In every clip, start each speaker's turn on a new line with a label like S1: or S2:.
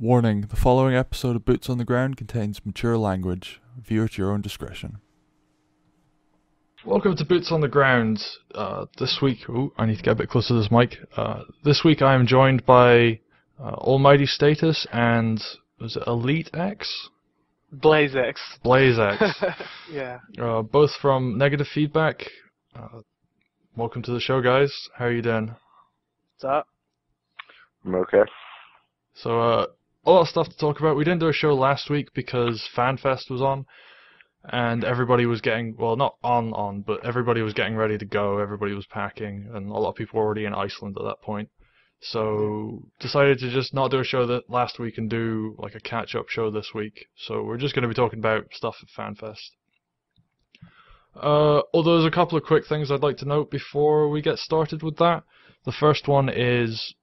S1: Warning, the following episode of Boots on the Ground contains mature language. View at your own discretion. Welcome to Boots on the Ground. This week, I need to get a bit closer to this mic. This week I am joined by Almighty Status and, was it Elite X?
S2: Blaze X.
S1: Blaze X.
S2: Yeah.
S1: Both from Negative Feedback. Welcome to the show, guys. How are you doing?
S2: What's up?
S3: I'm okay.
S1: So, a lot of stuff to talk about. We didn't do a show last week because FanFest was on, and everybody was getting, well, not on, but everybody was getting ready to go. Everybody was packing, and a lot of people were already in Iceland at that point. So, decided to just not do a show that last week and do like a catch-up show this week. So, we're just going to be talking about stuff at FanFest. Although there's a couple of quick things I'd like to note before we get started with that. The first one is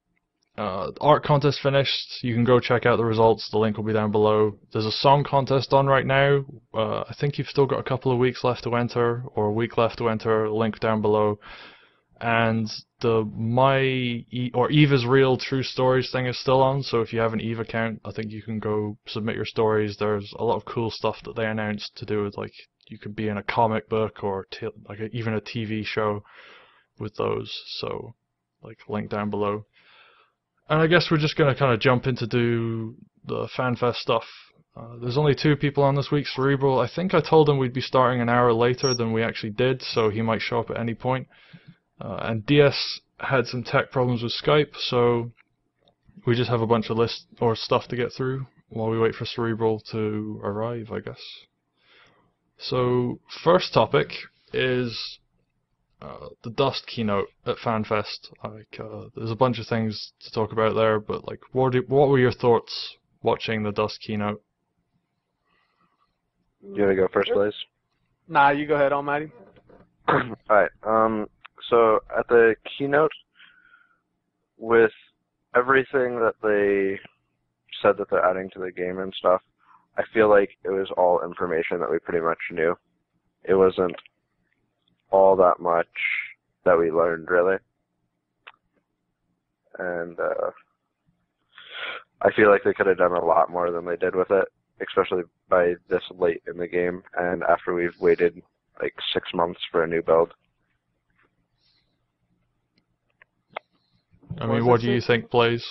S1: art contest finished. You can go check out the results. The link will be down below. There's a song contest on right now. I think you've still got a couple of weeks left to enter, or a week left to enter. Link down below. And the Eva's Real True Stories thing is still on. So if you have an Eve account, I think you can go submit your stories. There's a lot of cool stuff that they announced to do with, like, you could be in a comic book or even a TV show with those. So, like, link down below. And I guess we're just going to kind of jump into do the FanFest stuff. There's only two people on this week. Cerebral, I think I told him we'd be starting an hour later than we actually did, so he might show up at any point. And DS had some tech problems with Skype, so we just have a bunch of lists or stuff to get through while we wait for Cerebral to arrive, I guess. So, first topic is the Dust keynote at FanFest. There's a bunch of things to talk about there, but like, what were your thoughts watching the Dust keynote?
S3: You want to go first, Blaze?
S2: Nah, you go ahead, Almighty.
S3: Alright, so at the keynote, with everything that they said that they're adding to the game and stuff, I feel like it was all information that we pretty much knew. It wasn't all that much that we learned, really. And I feel like they could have done a lot more than they did with it, especially by this late in the game and after we've waited like 6 months for a new build.
S1: I mean, what do you think, Blaze?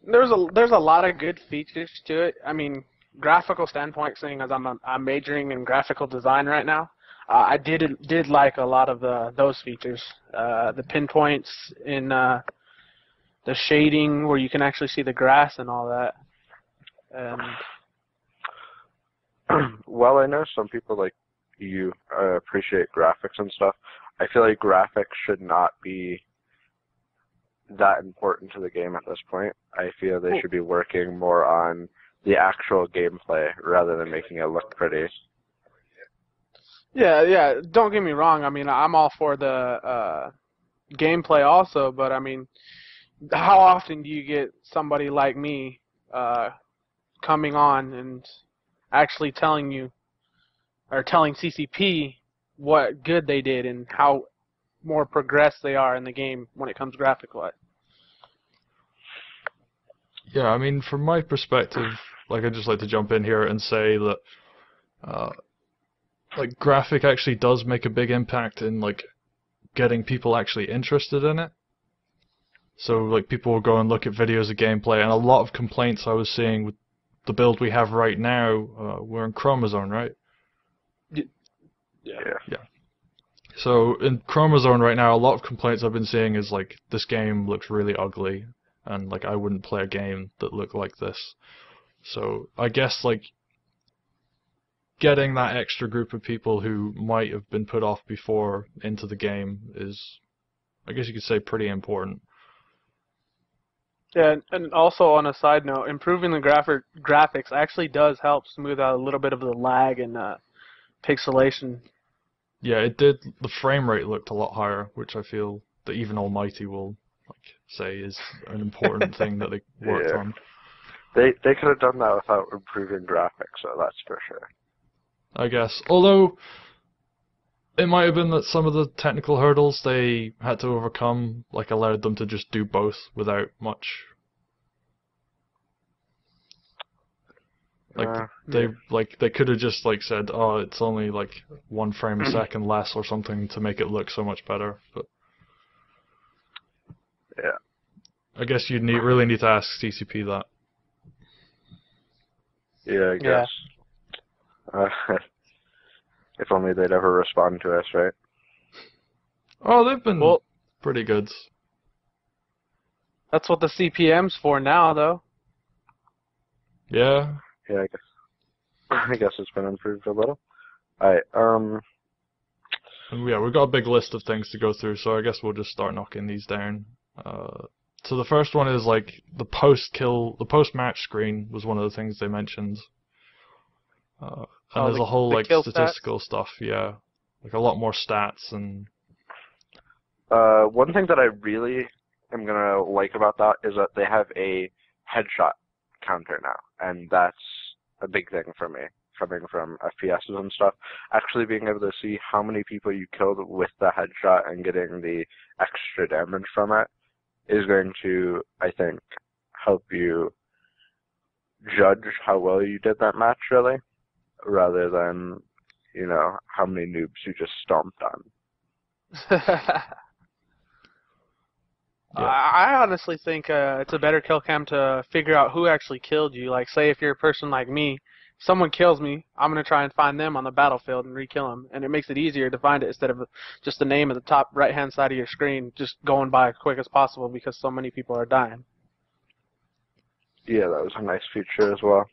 S2: There's a lot of good features to it. I mean, graphical standpoint, seeing as I'm majoring in graphical design right now, I did like a lot of those features. The pinpoints in the shading where you can actually see the grass and all that. And
S3: well, I know some people like you appreciate graphics and stuff. I feel like graphics should not be that important to the game at this point. I feel they should be working more on the actual gameplay rather than making it look pretty.
S2: Yeah. Don't get me wrong. I mean, I'm all for the gameplay also, but I mean, how often do you get somebody like me coming on and actually telling you or telling CCP what good they did and how more progressed they are in the game when it comes graphic-wise?
S1: Yeah, I mean, from my perspective, like, I'd just like to jump in here and say that like, graphic actually does make a big impact in, like, getting people actually interested in it. So, like, people will go and look at videos of gameplay, and a lot of complaints I was seeing with the build we have right now, we're in Chromazone, right?
S3: Yeah.
S1: So, in Chromazone right now, a lot of complaints I've been seeing is, like, this game looks really ugly, and, like, I wouldn't play a game that looked like this. So, I guess, like, getting that extra group of people who might have been put off before into the game is, I guess you could say, pretty important.
S2: Yeah, and also on a side note, improving the graphics actually does help smooth out a little bit of the lag and pixelation.
S1: Yeah, it did. The frame rate looked a lot higher, which I feel that even Almighty will say is an important thing that they worked on.
S3: They could have done that without improving graphics, so that's for sure.
S1: I guess. Although, it might have been that some of the technical hurdles they had to overcome, like, allowed them to just do both without much Like
S2: Yeah.
S1: they could have just like said, oh, it's only like 1 frame a second less or something to make it look so much better. But
S3: Yeah.
S1: I guess you'd really need to ask CCP that.
S3: Yeah, I
S2: Yeah.
S3: guess. If only they'd ever respond to us, right?
S1: Oh, they've been
S2: Well,
S1: pretty good.
S2: that's what the CPM's for now, though.
S1: Yeah.
S3: Yeah, I guess it's been improved a little. Alright,
S1: And yeah, we've got a big list of things to go through, so I guess we'll just start knocking these down. So the first one is like the post-match screen was one of the things they mentioned. And there's a whole
S2: the
S1: like
S2: kill
S1: statistical stuff, yeah. Like a lot more stats and
S3: one thing that I really am gonna like about that is that they have a headshot counter now, and that's a big thing for me, coming from FPSs and stuff. Actually being able to see how many people you killed with the headshot and getting the extra damage from it is going to, I think, help you judge how well you did that match, really, rather than, you know, how many noobs you just stomped on.
S1: Yeah.
S2: I honestly think it's a better kill cam to figure out who actually killed you. Like, say if you're a person like me, if someone kills me, I'm going to try and find them on the battlefield and re-kill them. And it makes it easier to find it instead of just the name at the top right-hand side of your screen just going by as quick as possible because so many people are dying.
S3: Yeah, that was a nice feature as well.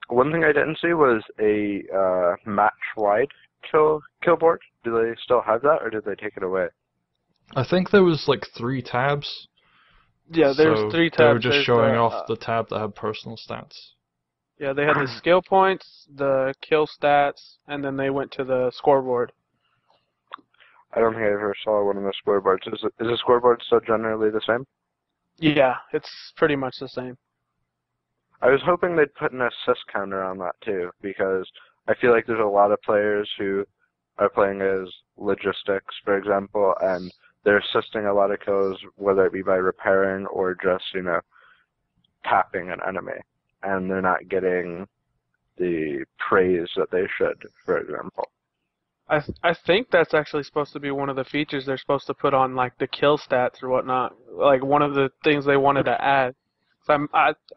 S3: One thing I didn't see was a match-wide kill board. Do they still have that, or did they take it away?
S1: I think there was like 3 tabs.
S2: Yeah, there's
S1: So
S2: 3 tabs.
S1: they were just
S2: There's
S1: showing
S2: the,
S1: off the tab that had personal stats.
S2: Yeah, they had the skill points, the kill stats, and then they went to the scoreboard.
S3: I don't think I ever saw one of the scoreboards. Is the scoreboard still generally the same?
S2: Yeah, it's pretty much the same.
S3: I was hoping they'd put an assist counter on that too, because I feel like there's a lot of players who are playing as logistics, for example, and they're assisting a lot of kills, whether it be by repairing or just, you know, tapping an enemy, and they're not getting the praise that they should, for example.
S2: I think that's actually supposed to be one of the features they're supposed to put on, like the kill stats or whatnot. Like one of the things they wanted to add. So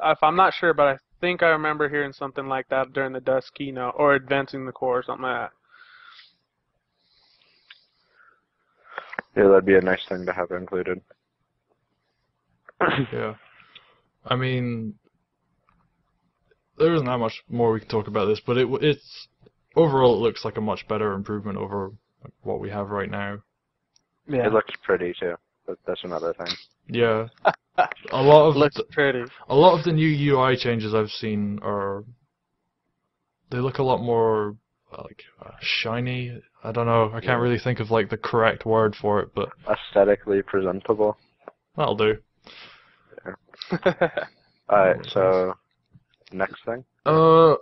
S2: I'm not sure, but I think I remember hearing something like that during the Dust keynote or advancing the core or something like that.
S3: Yeah, that'd be a nice thing to have included.
S1: Yeah. I mean, there isn't that much more we can talk about this, but it's overall it looks like a much better improvement over what we have right now.
S2: Yeah,
S3: It looks pretty too, but that's another thing.
S1: Yeah. A lot of
S2: looks pretty.
S1: a lot of the new UI changes I've seen they look a lot more shiny. I don't know. I can't really think of like the correct word for it, but
S3: Aesthetically presentable.
S1: that'll do.
S3: Alright, so next thing.
S1: I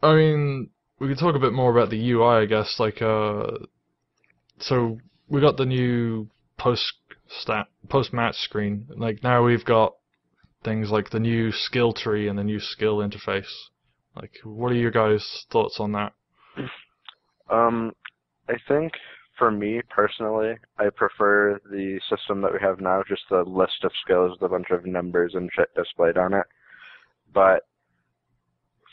S1: mean, we could talk a bit more about the UI, I guess. Like, so we got the new post-match screen. Like now we've got things like the new skill tree and the new skill interface. Like, what are your guys' thoughts on that?
S3: I think for me personally, I prefer the system that we have now, just the list of skills with a bunch of numbers and shit displayed on it. But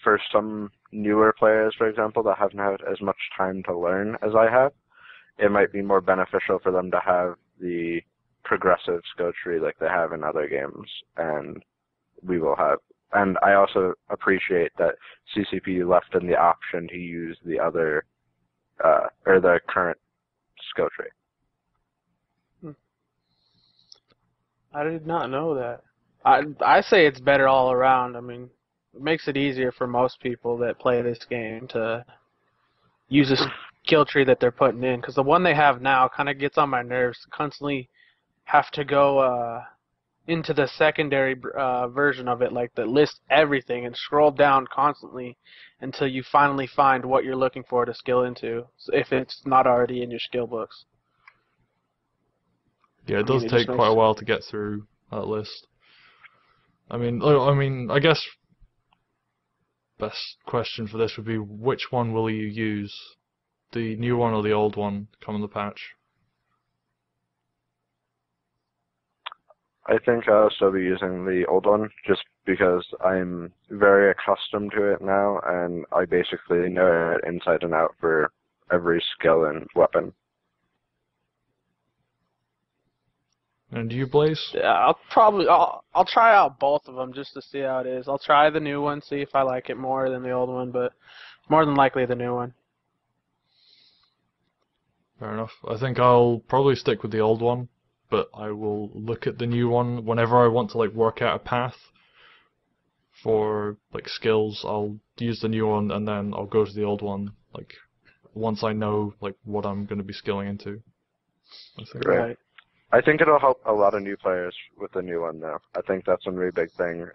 S3: for some newer players, for example, that haven't had as much time to learn as I have, it might be more beneficial for them to have the progressive skill tree like they have in other games, and we will have. And I also appreciate that CCP left in the option to use the other, or the current skill tree.
S2: I did not know that. I say it's better all around. I mean, it makes it easier for most people that play this game to use a skill tree that they're putting in, because the one they have now kind of gets on my nerves. Constantly have to go into the secondary version of it, like that lists everything, and scroll down constantly until you finally find what you're looking for to skill into, if it's not already in your skill books.
S1: Yeah, it does take quite a while to get through that list. I mean, I guess best question for this would be, which one will you use? The new one or the old one come in the patch?
S3: I think I'll still be using the old one, just because I'm very accustomed to it now, and I basically know it inside and out for every skill and weapon.
S1: And do you, Blaze?
S2: Yeah, I'll try out both of them just to see how it is. I'll try the new one, see if I like it more than the old one, but more than likely the new one.
S1: Fair enough. I think I'll probably stick with the old one, but I will look at the new one whenever I want to like work out a path for like skills. I'll use the new one and then I'll go to the old one like once I know like what I'm going to be skilling into. I think.
S3: Right. I think it'll help a lot of new players with the new one though. I think that's a really big thing.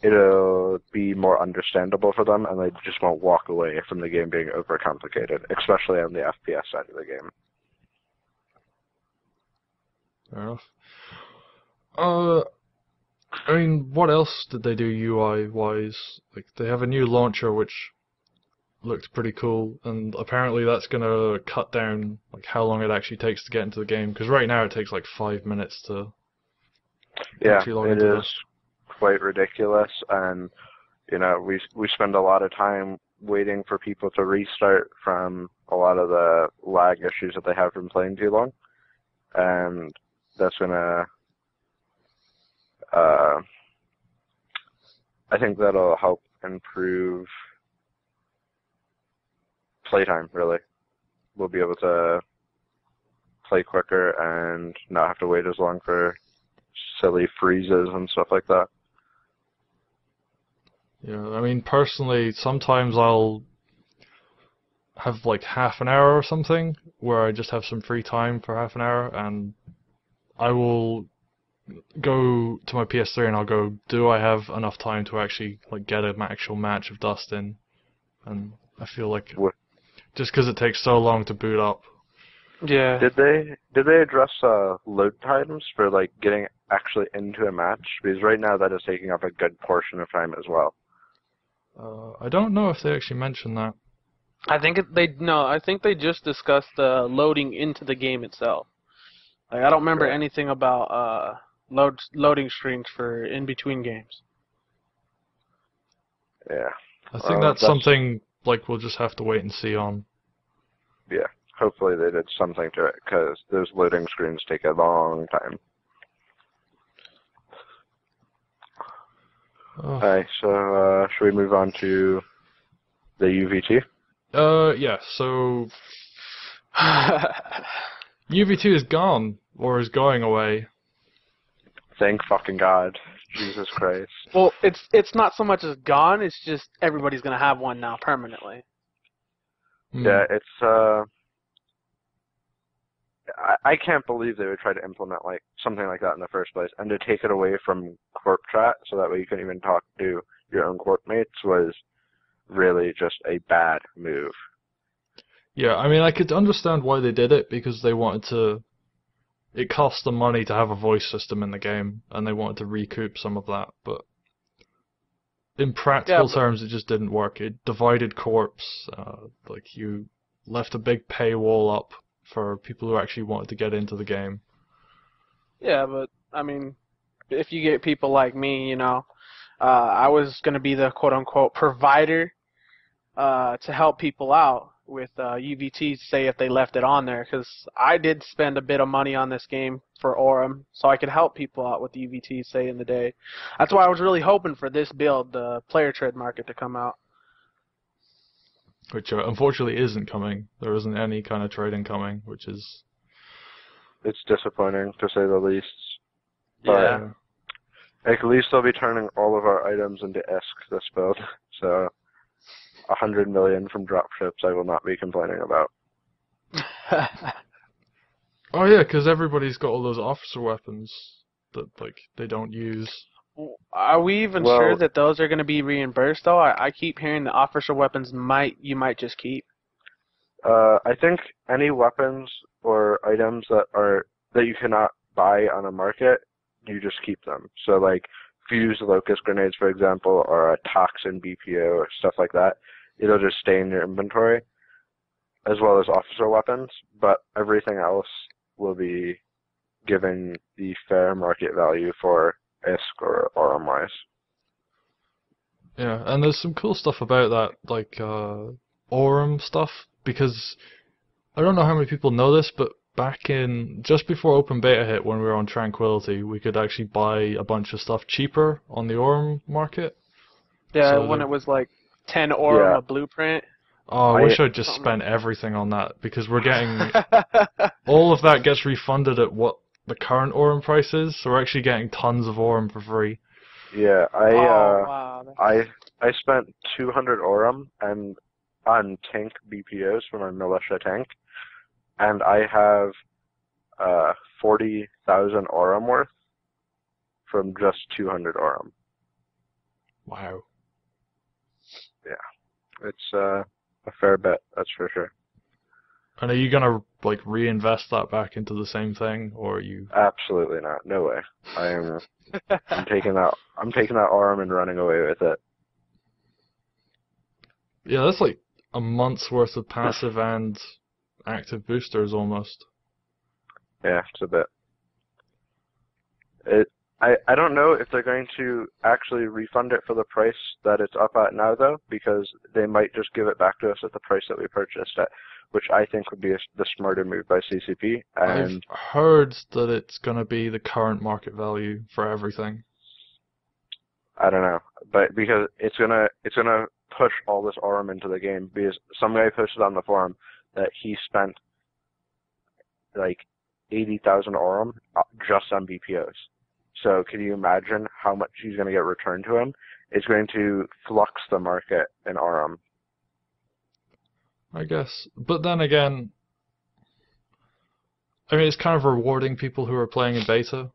S3: It'll be more understandable for them, and they just won't walk away from the game being overcomplicated, especially on the FPS side of the game.
S1: Fair enough. I mean, what else did they do UI-wise? Like, they have a new launcher which looked pretty cool, and apparently that's gonna cut down like how long it actually takes to get into the game. Because right now it takes like 5 minutes to actually log into this.
S3: Quite ridiculous, and we spend a lot of time waiting for people to restart from a lot of the lag issues that they have from playing too long, and that's gonna I think that'll help improve playtime. Really, we'll be able to play quicker and not have to wait as long for silly freezes and stuff like that.
S1: Yeah, I mean, personally, sometimes I'll have like half an hour or something where I just have some free time for half an hour, and I will go to my PS3 and I'll go, do I have enough time to actually like get an actual match of Dust in? And I feel like just because it takes so long to boot up.
S2: Yeah.
S3: Did they address load times for like getting actually into a match? Because right now that is taking up a good portion of time as well.
S1: I don't know if they actually mentioned that.
S2: I think they just discussed loading into the game itself. Like, I don't remember anything about loading screens for in between games.
S3: Yeah.
S1: I think that's something like we'll just have to wait and see on.
S3: Yeah. Hopefully they did something to it, because those loading screens take a long time. Alright, so should we move on to the UVT?
S1: Yeah, so UV2 is gone, or is going away.
S3: Thank fucking God. Jesus Christ.
S2: Well, it's not so much as gone, it's just everybody's gonna have one now permanently.
S3: Yeah, it's I can't believe they would try to implement like something like that in the first place, and to take it away from corp chat so that way you can even talk to your own corp mates was really just a bad move.
S1: Yeah, I mean, I could understand why they did it, because they wanted to. It cost them money to have a voice system in the game, and they wanted to recoup some of that, but in practical terms, it just didn't work. It divided corps. Like, you left a big paywall up for people who actually wanted to get into the game.
S2: Yeah, but I mean, if you get people like me, I was going to be the quote-unquote provider to help people out with UVT, say if they left it on there, because I did spend a bit of money on this game for Orem, so I could help people out with UVT, say, in the day. That's why I was really hoping for this build, the player trade market, to come out.
S1: Which unfortunately isn't coming. There isn't any kind of trading coming, which is...
S3: It's disappointing, to say the least. But
S2: Yeah.
S3: at least they'll be turning all of our items into ISK this build, so 100 million from dropships I will not be complaining about.
S1: Oh yeah, because everybody's got all those officer weapons that like they don't use.
S2: Are we even sure that those are going to be reimbursed, though? I keep hearing the officer weapons you might just keep.
S3: I think any weapons or items that you cannot buy on a market, you just keep them. So like fuse locust grenades, for example, or a toxin BPO or stuff like that, it'll just stay in your inventory, as well as officer weapons, but everything else will be given the fair market value for ISK or RM-wise.
S1: Yeah, and there's some cool stuff about that, like Aurum stuff, because I don't know how many people know this, but back in, just before open beta hit, when we were on Tranquility, we could actually buy a bunch of stuff cheaper on the Aurum market.
S2: Yeah,
S1: So
S2: when it was like 10 Aurum
S3: Yeah.
S2: a blueprint.
S1: Oh, I wish I'd just
S2: something
S1: spent everything on that, because we're getting all of that gets refunded at what the current Aurum price is, so we're actually getting tons of Aurum for free.
S3: Yeah,
S2: wow.
S3: I spent 200 Aurum and on tank BPOs for my militia tank, and I have 40,000 Aurum worth from just 200 Aurum.
S1: Wow.
S3: Yeah, it's a fair bet, that's for sure.
S1: And are you gonna like reinvest that back into the same thing, or are you?
S3: Absolutely not. No way. I'm taking that Aurum and running away with it.
S1: Yeah, that's like a month's worth of passive and active boosters almost.
S3: Yeah, it's a bit. I don't know if they're going to actually refund it for the price that it's up at now, though, because they might just give it back to us at the price that we purchased at, which I think would be the smarter move by CCP. And
S1: I've heard that it's gonna be the current market value for everything.
S3: I don't know, but because it's gonna push all this Aurum into the game, because some guy posted on the forum that he spent like 80,000 Aurum just on BPOs. So can you imagine how much he's going to get returned to him? It's going to flux the market in Aurum.
S1: I guess. But then again, I mean, it's kind of rewarding people who are playing in beta.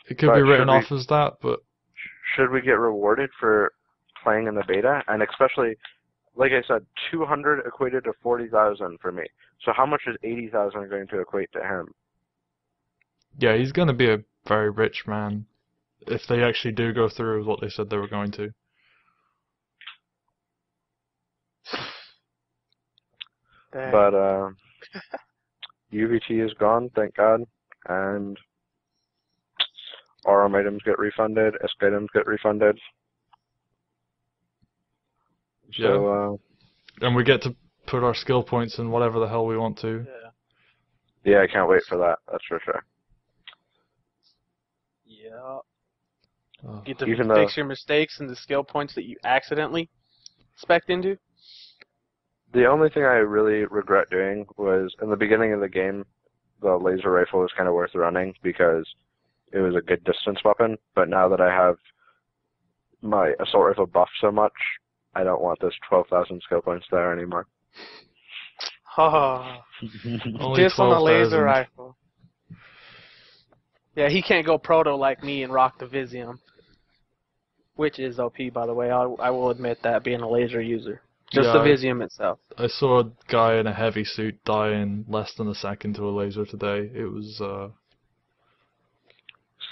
S1: It could
S3: But
S1: be written
S3: should we-
S1: off as that, but
S3: Should we get rewarded for playing in the beta? And especially, like I said, 200 equated to 40,000 for me. So how much is 80,000 going to equate to him?
S1: yeah, he's gonna be a very rich man if they actually do go through with what they said they were going to.
S2: Dang.
S3: But UVT is gone, thank God, and Aurum items get refunded, ESK items get refunded. So
S1: And we get to put our skill points in whatever the hell we want to.
S3: yeah, I can't wait for that. That's for sure.
S2: Yeah.
S1: Oh.
S2: Get to
S3: Even
S2: fix your mistakes and the skill points that you accidentally spec'd into.
S3: The only thing I really regret doing was in the beginning of the game, the laser rifle was kind of worth running because it was a good distance weapon. But now that I have my assault rifle buffed so much, I don't want those 12,000 skill points there anymore.
S2: Oh,
S1: Only
S2: just on a
S1: 12,000.
S2: laser rifle. Yeah, he can't go proto like me and rock the Visium, which is OP, by the way. I will admit that, being a laser user. Just the Visium itself.
S1: I saw a guy in a heavy suit die in less than a second to a laser today. It was,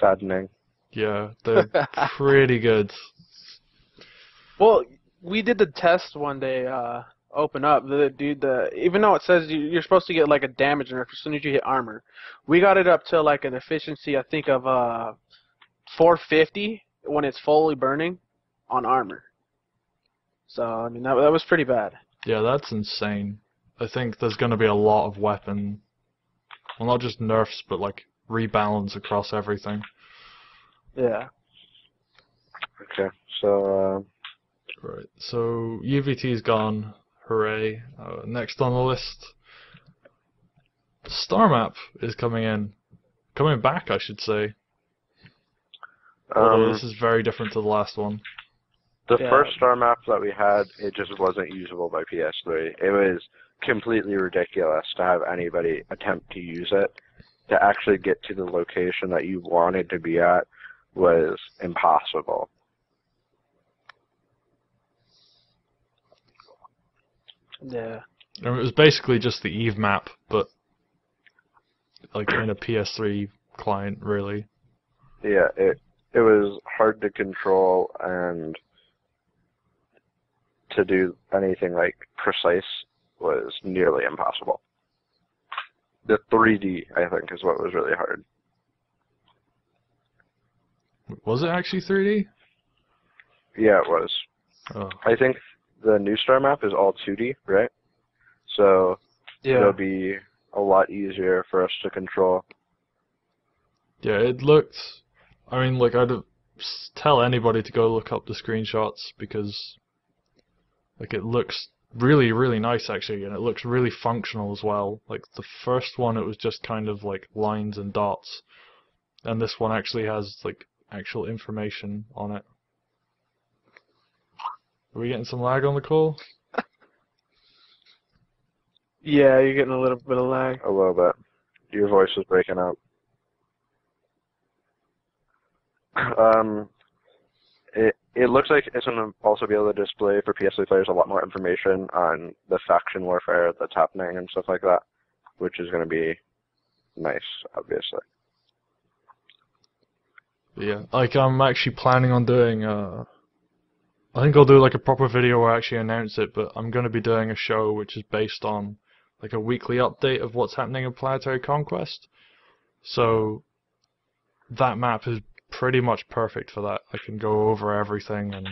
S3: Saddening.
S1: yeah, they're pretty good.
S2: Well, we did the test one day, open up. Even though it says you're supposed to get like a damage nerf as soon as you hit armor, we got it up to like an efficiency, I think, of 450 when it's fully burning on armor. So, I mean, that was pretty bad.
S1: Yeah, that's insane. I think there's going to be a lot of weapon, well, not just nerfs, but like rebalance across everything.
S2: Yeah.
S3: Okay, so
S1: Right, so UVT's gone. Hooray. Next on the list, Starmap is coming in. Coming back, I should say. Although this is very different to the last one.
S3: the
S2: Yeah.
S3: first star map that we had, it just wasn't usable by PS3. It was completely ridiculous to have anybody attempt to use it. To actually get to the location that you wanted to be at was impossible.
S2: Yeah.
S1: And it was basically just the Eve map, but like in a PS3 client, really.
S3: Yeah, it was hard to control, and to do anything like precise was nearly impossible. The 3D, I think, is what was really hard.
S1: Was it actually 3D?
S3: Yeah, it was.
S1: Oh.
S3: I think the new star map is all 2D, right? So it'll be a lot easier for us to control.
S1: Yeah, it looked... I mean, like, I'd tell anybody to go look up the screenshots, because like it looks really, really nice, actually, and it looks really functional as well. Like, the first one, it was just kind of like lines and dots, and this one actually has, like, actual information on it. Are we getting some lag on the call?
S2: Yeah, you're getting a little bit of lag.
S3: A little bit. Your voice is breaking up. It looks like it's going to also be able to display for PS3 players a lot more information on the faction warfare that's happening and stuff like that, which is going to be nice, obviously.
S1: Yeah, like, I'm actually planning on doing, I think I'll do like a proper video where I actually announce it, but I'm going to be doing a show which is based on like a weekly update of what's happening in Planetary Conquest. So that map is pretty much perfect for that. I can go over everything, and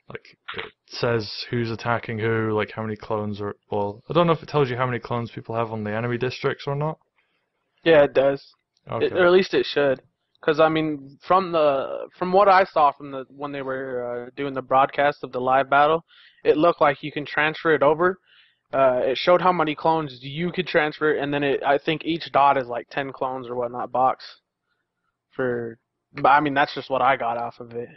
S1: like it says who's attacking who, like how many clones are. Well, I don't know if it tells you how many clones people have on the enemy districts or not.
S2: Yeah, it does.
S1: Okay.
S2: Or at least it should. Because I mean, from what I saw from when they were doing the broadcast of the live battle, it looked like you can transfer it over. It showed how many clones you could transfer, and then I think each dot is like 10 clones or whatnot box. But I mean, that's just what I got off of it.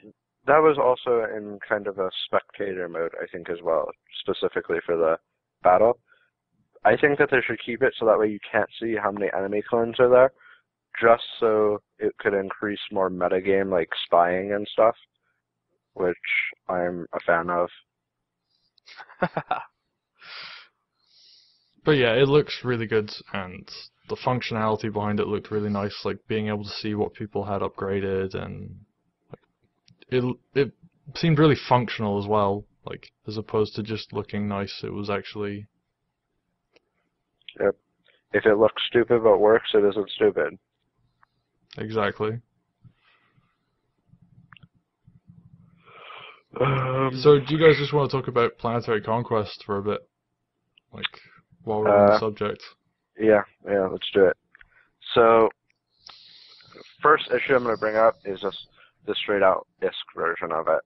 S3: That was also in kind of a spectator mode, I think, as well, specifically for the battle. I think that they should keep it so that way you can't see how many enemy clones are there, just so it could increase more metagame, like spying and stuff, which I'm a fan of.
S1: But yeah, it looks really good, and the functionality behind it looked really nice, like being able to see what people had upgraded, and like, it seemed really functional as well, like as opposed to just looking nice. It was actually...
S3: Yep. If it looks stupid but works, it isn't stupid.
S1: Exactly. So do you guys just want to talk about Planetary Conquest for a bit? Like, while we're on the subject.
S3: Yeah, let's do it. So, first issue I'm going to bring up is just the straight-out ISK version of it.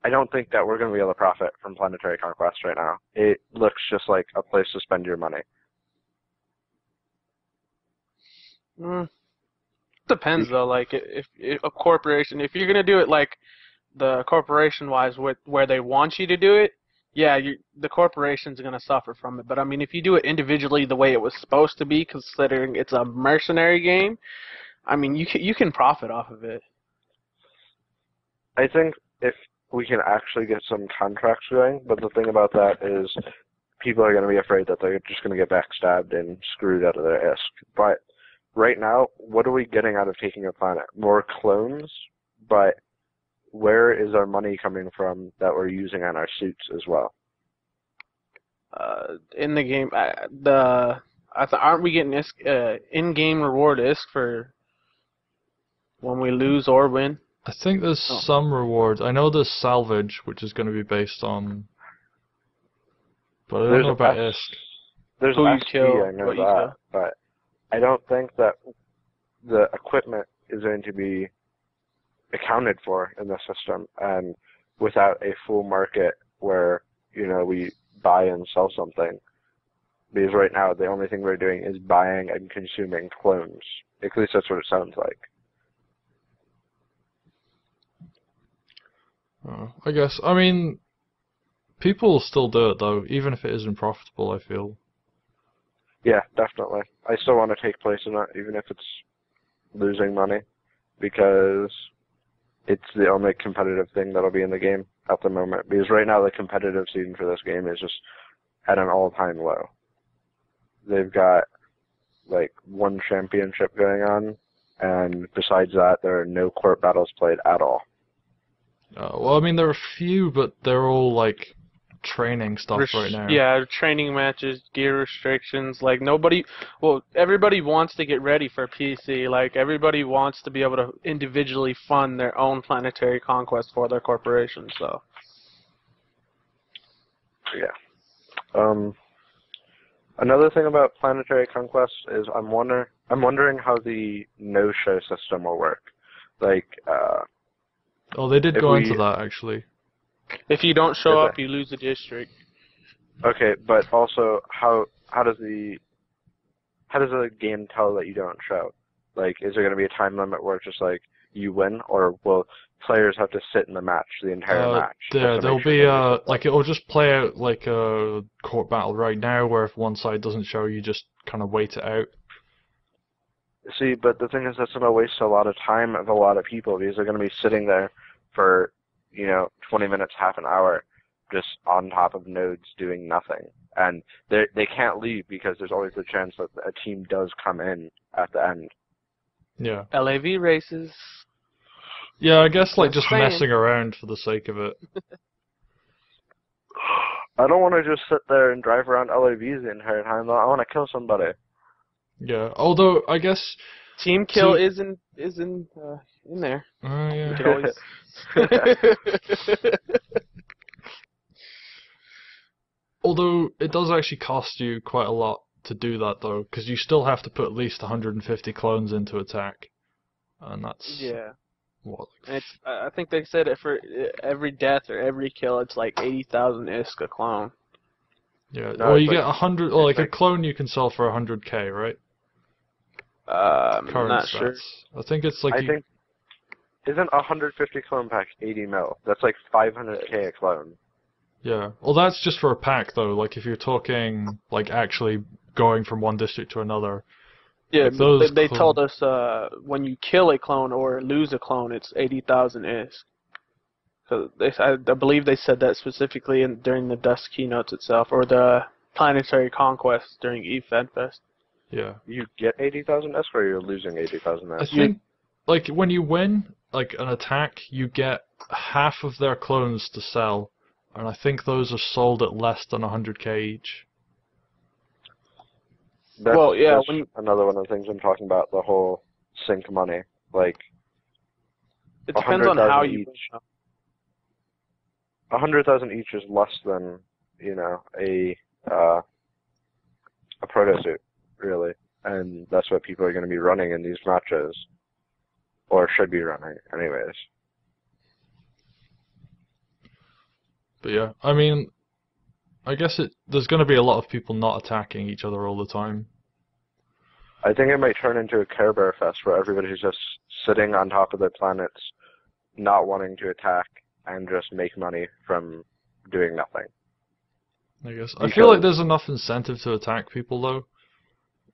S3: I don't think that we're going to be able to profit from Planetary Conquest right now. It looks just like a place to spend your money.
S2: Depends though. Like if a corporation, if you're gonna do it like the corporation-wise, where they want you to do it, yeah, the corporation's gonna suffer from it. But I mean, if you do it individually the way it was supposed to be, considering it's a mercenary game, I mean, you can profit off of it.
S3: I think if we can actually get some contracts going, but the thing about that is people are going to be afraid that they're just going to get backstabbed and screwed out of their ISK. But right now, what are we getting out of taking a planet? More clones, but where is our money coming from that we're using on our suits as well?
S2: In the game, aren't we getting ISK, in-game reward ISK for when we lose or win?
S1: I think there's some rewards. I know there's salvage, which is going to be based on... But I don't know about ISK.
S3: There's
S2: who you
S3: SP,
S2: kill,
S3: I know
S2: what you
S3: that,
S2: kill.
S3: but I don't think that the equipment is going to be accounted for in the system, and without a full market where, you know, we buy and sell something. Because right now, the only thing we're doing is buying and consuming clones. At least that's what it sounds like.
S1: I guess. I mean, people will still do it, though, even if it isn't profitable, I feel.
S3: Yeah, definitely. I still want to take place in it, even if it's losing money, because it's the only competitive thing that'll be in the game at the moment. Because right now, the competitive scene for this game is just at an all-time low. They've got, like, one championship going on, and besides that, there are no corp battles played at all.
S1: Well, I mean, there are a few, but they're all like training stuff right now.
S2: Yeah, training matches, gear restrictions. Like everybody wants to get ready for PC. Like everybody wants to be able to individually fund their own planetary conquest for their corporation. So.
S3: Yeah. Another thing about planetary conquest is I'm wondering how the no-show system will work. Like,
S1: Oh, they did go into that actually.
S2: If you don't show up, you lose a district.
S3: Okay, but also how does the game tell that you don't show? Like, is there going to be a time limit where it's just like you win, or will players have to sit in the match the entire match?
S1: There'll be like it'll just play out like a court battle right now, where if one side doesn't show, you just kind of wait it out.
S3: See, but the thing is that's going to waste a lot of time of a lot of people because they're going to be sitting there for 20 minutes, half an hour, just on top of nodes doing nothing, and they can't leave because there's always the chance that a team does come in at the end.
S1: Yeah.
S2: LAV races.
S1: Yeah, I guess like just messing around for the sake of it.
S3: I don't want to just sit there and drive around LAVs the entire time, though. I want to kill somebody.
S1: Yeah, although I guess
S2: team kill is in there.
S1: Yeah.
S2: You can always.
S1: Although it does actually cost you quite a lot to do that, though, because you still have to put at least 150 clones into attack, and that's what.
S2: And it's, I think they said it for every death or every kill, it's like 80,000 ISK a clone.
S1: Yeah, well, you get 100, or like a clone you can sell for 100k, right?
S2: I'm not
S1: stats.
S2: sure.
S1: I think it's like.
S3: Isn't 150 clone pack 80 mil? That's like 500k a clone.
S1: Yeah, well, that's just for a pack, though. Like, if you're talking like actually going from one district to another.
S2: Yeah,
S1: like
S2: they told us when you kill a clone or lose a clone, it's 80,000 ISK. So I believe they said that specifically during the Dust keynotes itself, or the Planetary Conquest during EVENFest.
S1: Yeah.
S3: You get 80,000 ISK, or you're losing 80,000 ISK?
S1: I think, like, when you win, like, an attack, you get half of their clones to sell, and I think those are sold at less than 100k each.
S3: That's another one of the things I'm talking about, the whole sink money. Like,
S2: it depends on how you...
S3: 100,000 each is less than, a protosuit, really. And that's what people are going to be running in these matches. Or should be running, anyways.
S1: But yeah, I mean, I guess there's going to be a lot of people not attacking each other all the time.
S3: I think it might turn into a Care Bear Fest where everybody's just sitting on top of their planets, not wanting to attack, and just make money from doing nothing.
S1: I guess. I feel like there's enough incentive to attack people, though.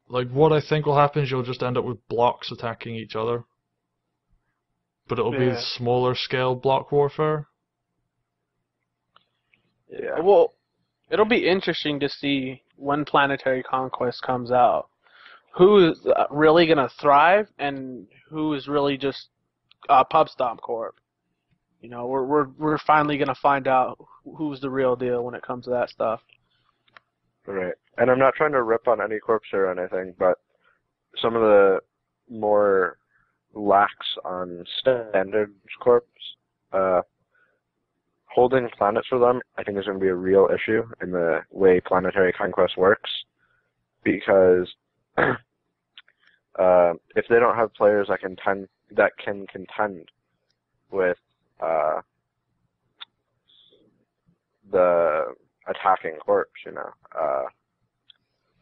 S1: Like, what I think will happen is you'll just end up with blocks attacking each other. But it'll be smaller scale block warfare.
S2: Yeah, well, it'll be interesting to see when Planetary Conquest comes out. Who is really going to thrive and who is really just Pub Stomp Corp. We're finally going to find out who's the real deal when it comes to that stuff.
S3: Right. And I'm not trying to rip on any corps or anything, but some of the more lax on standard corps, holding planets for them, I think is going to be a real issue in the way Planetary Conquest works, because if they don't have players that can contend with the attacking corps,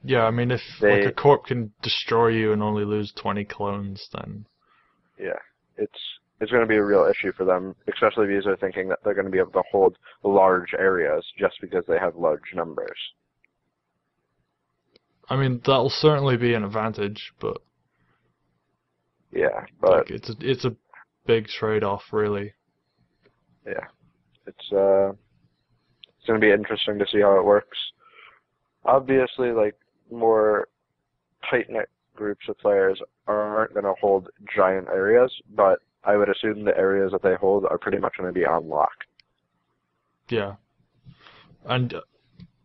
S1: yeah, I mean, if like a corp can destroy you and only lose 20 clones, then
S3: yeah, it's going to be a real issue for them, especially because they're thinking that they're going to be able to hold large areas just because they have large numbers.
S1: I mean, that'll certainly be an advantage, but
S3: yeah, but
S1: like, it's a big trade-off, really.
S3: Yeah, it's going to be interesting to see how it works. Obviously, like, more tight-knit groups of players aren't going to hold giant areas, but I would assume the areas that they hold are pretty much going to be on lock.
S1: Yeah. And do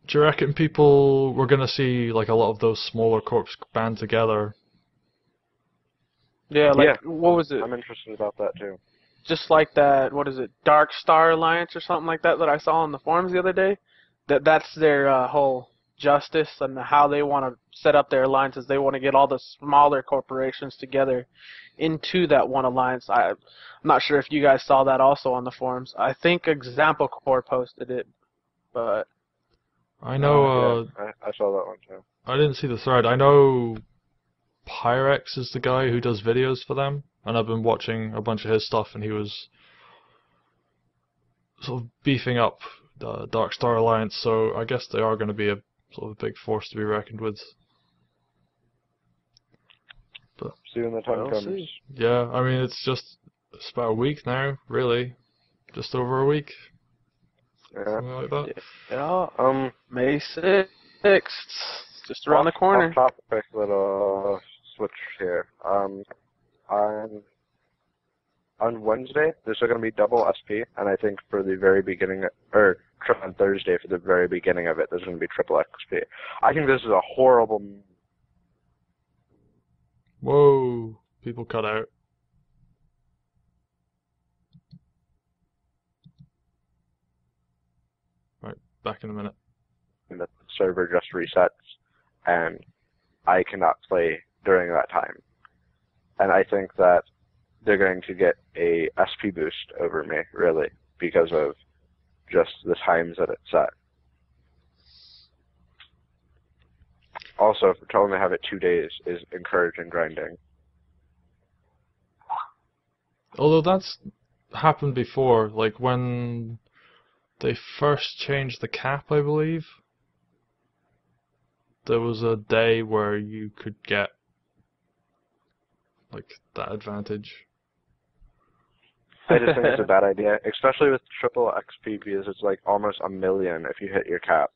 S1: you reckon people we're going to see like a lot of those smaller corps band together?
S2: Yeah, like, what was it?
S3: I'm interested about that too.
S2: Just like that, what is it, Dark Star Alliance or something like that I saw on the forums the other day? That's their whole justice and how they want to set up their alliances. They want to get all the smaller corporations together into that one alliance. I'm not sure if you guys saw that also on the forums. I think Example Corps posted it, but...
S1: I know...
S3: I saw that one too.
S1: I didn't see the thread. I know Pyrex is the guy who does videos for them, and I've been watching a bunch of his stuff, and he was sort of beefing up the Dark Star Alliance, so I guess they are going to be a sort of a big force to be reckoned with. But
S3: see when the time comes.
S2: See.
S1: Yeah, I mean it's about a week now, really, just over a week, something like that.
S2: Yeah. May 6th, just around the corner.
S3: Off topic, little switch here. On Wednesday, there's going to be double SP, and I think for the very beginning, or on Thursday for the very beginning of it, there's going to be triple XP. I think this is a horrible...
S1: Whoa, people cut out. Right, back in a minute.
S3: The server just resets, and I cannot play during that time. And I think that they're going to get a SP boost over me, really, because of just the times that it's set. Also, for telling me to have it 2 days is encouraging grinding.
S1: Although that's happened before, like when they first changed the cap, I believe, there was a day where you could get like that advantage.
S3: I just think it's a bad idea, especially with triple XP, because it's like almost 1 million if you hit your cap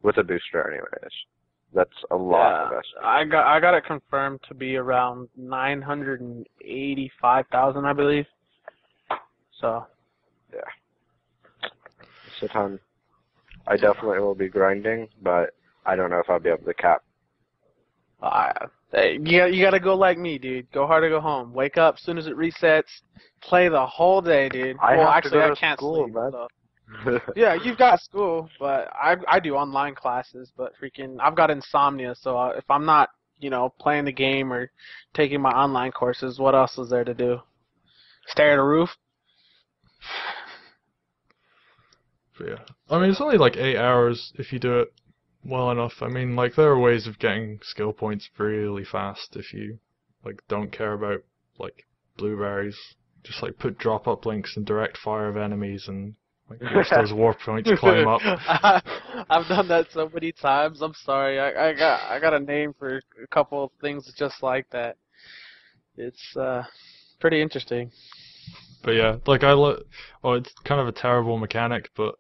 S3: with a booster anyways. That's a lot of SP.
S2: I got it confirmed to be around 985,000, I believe. So.
S3: Yeah. It's a ton. I definitely will be grinding, but I don't know if I'll be able to cap.
S2: Hey, you gotta go like me, dude. Go hard or go home. Wake up as soon as it resets. Play the whole day, dude.
S3: I
S2: can't
S3: school,
S2: sleep.
S3: man.
S2: So. Yeah, you've got school, but I do online classes. But freaking, I've got insomnia, so if I'm not, playing the game or taking my online courses, what else is there to do? Stare at a roof?
S1: But yeah, I mean it's only like 8 hours if you do it well enough. I mean, like there are ways of getting skill points really fast if you like don't care about like blueberries. Just like put drop up links and direct fire of enemies and like watch those warp points climb up.
S2: I've done that so many times. I'm sorry. I got a name for a couple of things just like that. It's pretty interesting.
S1: But yeah, like it's kind of a terrible mechanic, but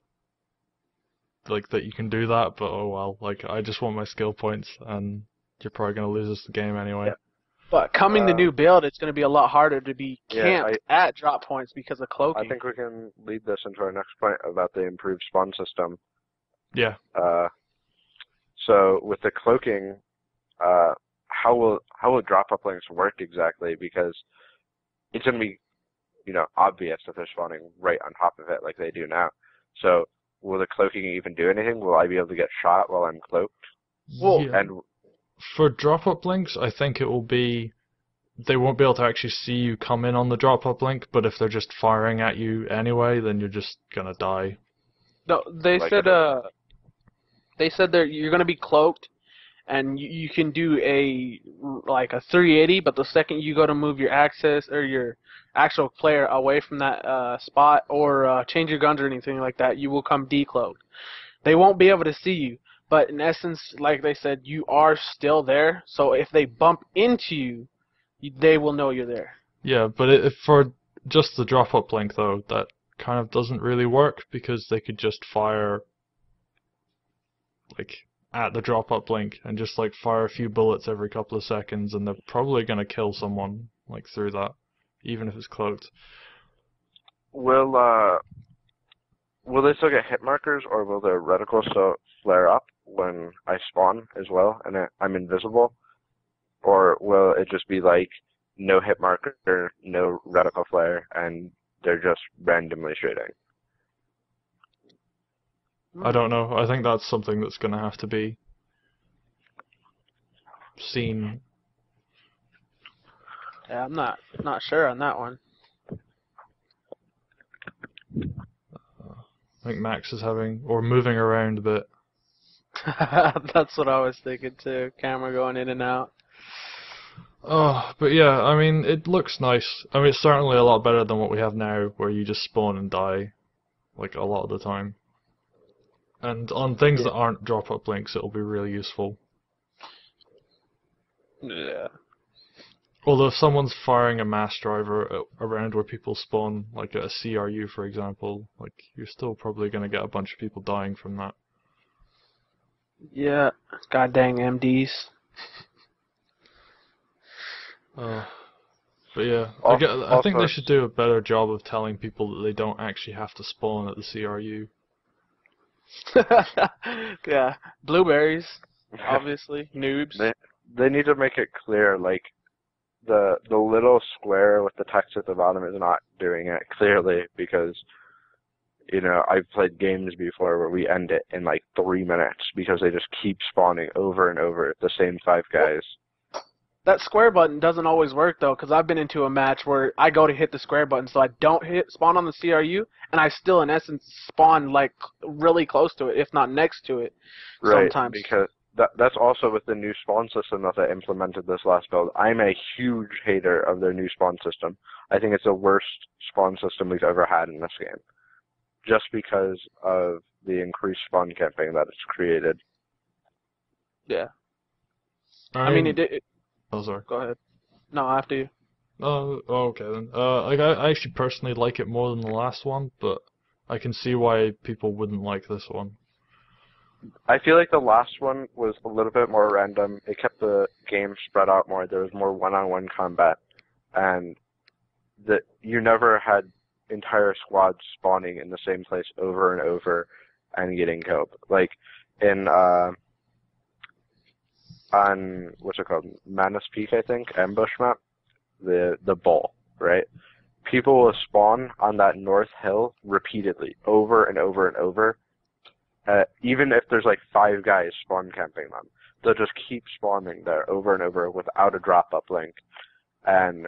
S1: like that you can do that. But oh well, like I just want my skill points, and you're probably gonna lose us the game anyway.
S3: Yeah.
S2: But coming the new build, it's going to be a lot harder to be camped at drop points because of cloaking.
S3: I think we can lead this into our next point about the improved spawn system.
S1: Yeah.
S3: So with the cloaking, how will drop-up links work exactly? Because it's going to be, obvious that they're spawning right on top of it like they do now. So will the cloaking even do anything? Will I be able to get shot while I'm cloaked?
S1: Well, yeah. And for drop-up links, I think it will be they won't be able to actually see you come in on the drop-up link, but if they're just firing at you anyway, then you're just gonna die.
S2: No, they said that you're gonna be cloaked, and you can do a 380, but the second you go to move your access or your actual player away from that spot or change your guns or anything like that, you will come decloaked. They won't be able to see you. But in essence, like they said, you are still there. So if they bump into you, they will know you're there.
S1: Yeah, but for just the drop-up link, though, that kind of doesn't really work because they could just fire, at the drop-up link and just like fire a few bullets every couple of seconds, and they're probably gonna kill someone like through that, even if it's cloaked.
S3: Will they still get hit markers, or will their reticle still flare up when I spawn as well and I'm invisible? Or will it just be like no hit marker, no reticle flare, and they're just randomly shooting?
S1: I don't know. I think that's something that's gonna have to be seen.
S2: Yeah, I'm not sure on that one.
S1: I think Max is moving around a bit.
S2: That's what I was thinking too. Camera going in and out.
S1: Oh, but yeah, I mean, it looks nice. I mean, it's certainly a lot better than what we have now, where you just spawn and die, like, a lot of the time. And on things that aren't drop-up links, it'll be really useful.
S2: Yeah.
S1: Although if someone's firing a mass driver around where people spawn, like at a CRU, for example, like, you're still probably going to get a bunch of people dying from that.
S2: Yeah. God dang MDs.
S1: But yeah, I think they should do a better job of telling people that they don't actually have to spawn at the CRU.
S2: Yeah. Blueberries, obviously. Noobs.
S3: They need to make it clear, like, the little square with the text at the bottom is not doing it clearly, because, you know, I've played games before where we end it in like 3 minutes because they just keep spawning over and over the same 5 guys.
S2: That square button doesn't always work though, because I've been into a match where I go to hit the square button, so I don't spawn on the CRU, and I still in essence spawn like really close to it, if not next to it.
S3: Right,
S2: sometimes.
S3: because that's also with the new spawn system that they implemented this last build. I'm a huge hater of their new spawn system. I think it's the worst spawn system we've ever had in this game, just because of the increased spawn camping that it's created.
S2: Yeah. I mean, it
S1: Oh, sorry.
S2: Go ahead. No, after you.
S1: Oh, okay then. Like I actually personally like it more than the last one, but I can see why people wouldn't like this one.
S3: I feel like the last one was a little bit more random. It kept the game spread out more. There was more one-on-one combat, and that you never had entire squads spawning in the same place over and over and getting killed. Like in on what's it called, Manus Peak, I think, ambush map, the ball, right? People will spawn on that north hill repeatedly, over and over and over. Even if there's like 5 guys spawn camping them, they'll just keep spawning there over and over without a drop-up link, and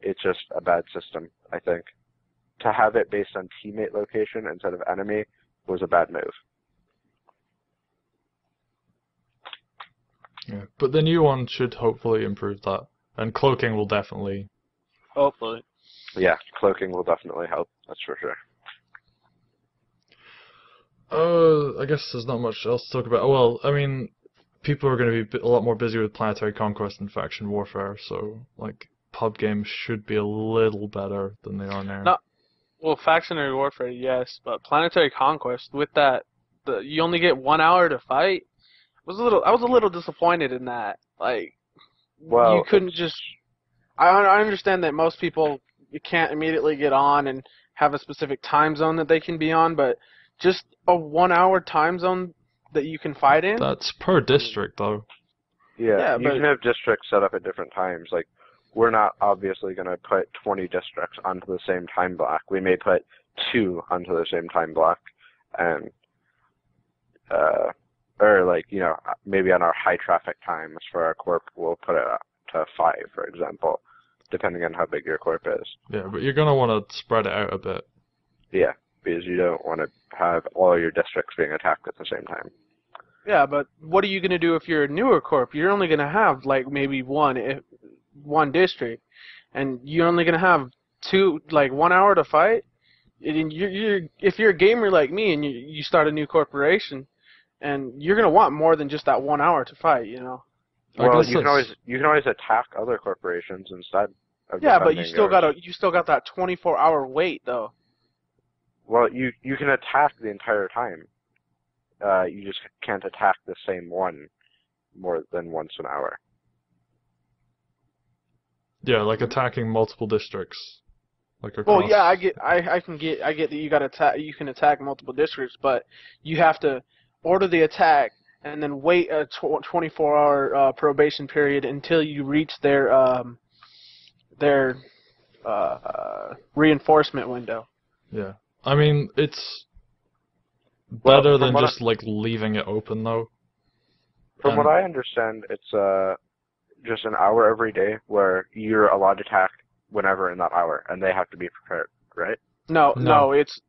S3: it's just a bad system, I think. To have it based on teammate location instead of enemy was a bad move.
S1: Yeah, but the new one should hopefully improve that, and cloaking will definitely.
S2: Hopefully.
S3: Yeah, cloaking will definitely help, that's for sure.
S1: I guess there's not much else to talk about. Well, I mean, people are going to be a lot more busy with Planetary Conquest and Faction Warfare, so, like, pub games should be a little better than they are now.
S2: No, well, Factionary Warfare, yes, but Planetary Conquest, with that, you only get 1 hour to fight. I was a little disappointed in that. Like,
S3: well,
S2: you couldn't just. I understand that most people, you can't immediately get on and have a specific time zone that they can be on, but just a 1 hour time zone that you can fight in.
S1: That's per district, though.
S3: Yeah, you can have districts set up at different times. Like, we're not obviously going to put 20 districts onto the same time block. We may put 2 onto the same time block, and or like, you know, maybe on our high traffic times for our corp, we'll put it up to 5, for example, depending on how big your corp is.
S1: Yeah, but you're going to want to spread it out a bit.
S3: Yeah, because you don't want to have all your districts being attacked at the same time.
S2: Yeah, but what are you going to do if you're a newer corp? You're only going to have, like, maybe one district, and you're only going to have 1 hour to fight. And if you're a gamer like me and you start a new corporation, and you're going to want more than just that 1 hour to fight, you know?
S3: Well, you can always attack other corporations instead of
S2: yeah, but you still
S3: yours.
S2: got that 24-hour wait though.
S3: Well, you can attack the entire time. you just can't attack the same one more than once an hour.
S1: Yeah, like attacking multiple districts, like
S2: Well,
S1: across.
S2: yeah, I get that you can attack multiple districts, but you have to order the attack and then wait a 24-hour probation period until you reach their reinforcement window.
S1: Yeah, I mean it's
S3: Well,
S1: better
S3: from
S1: than
S3: what
S1: just like leaving it open though.
S3: From what I understand, it's just an hour every day where you're allowed to attack whenever in that hour, and they have to be prepared, right?
S2: No, it's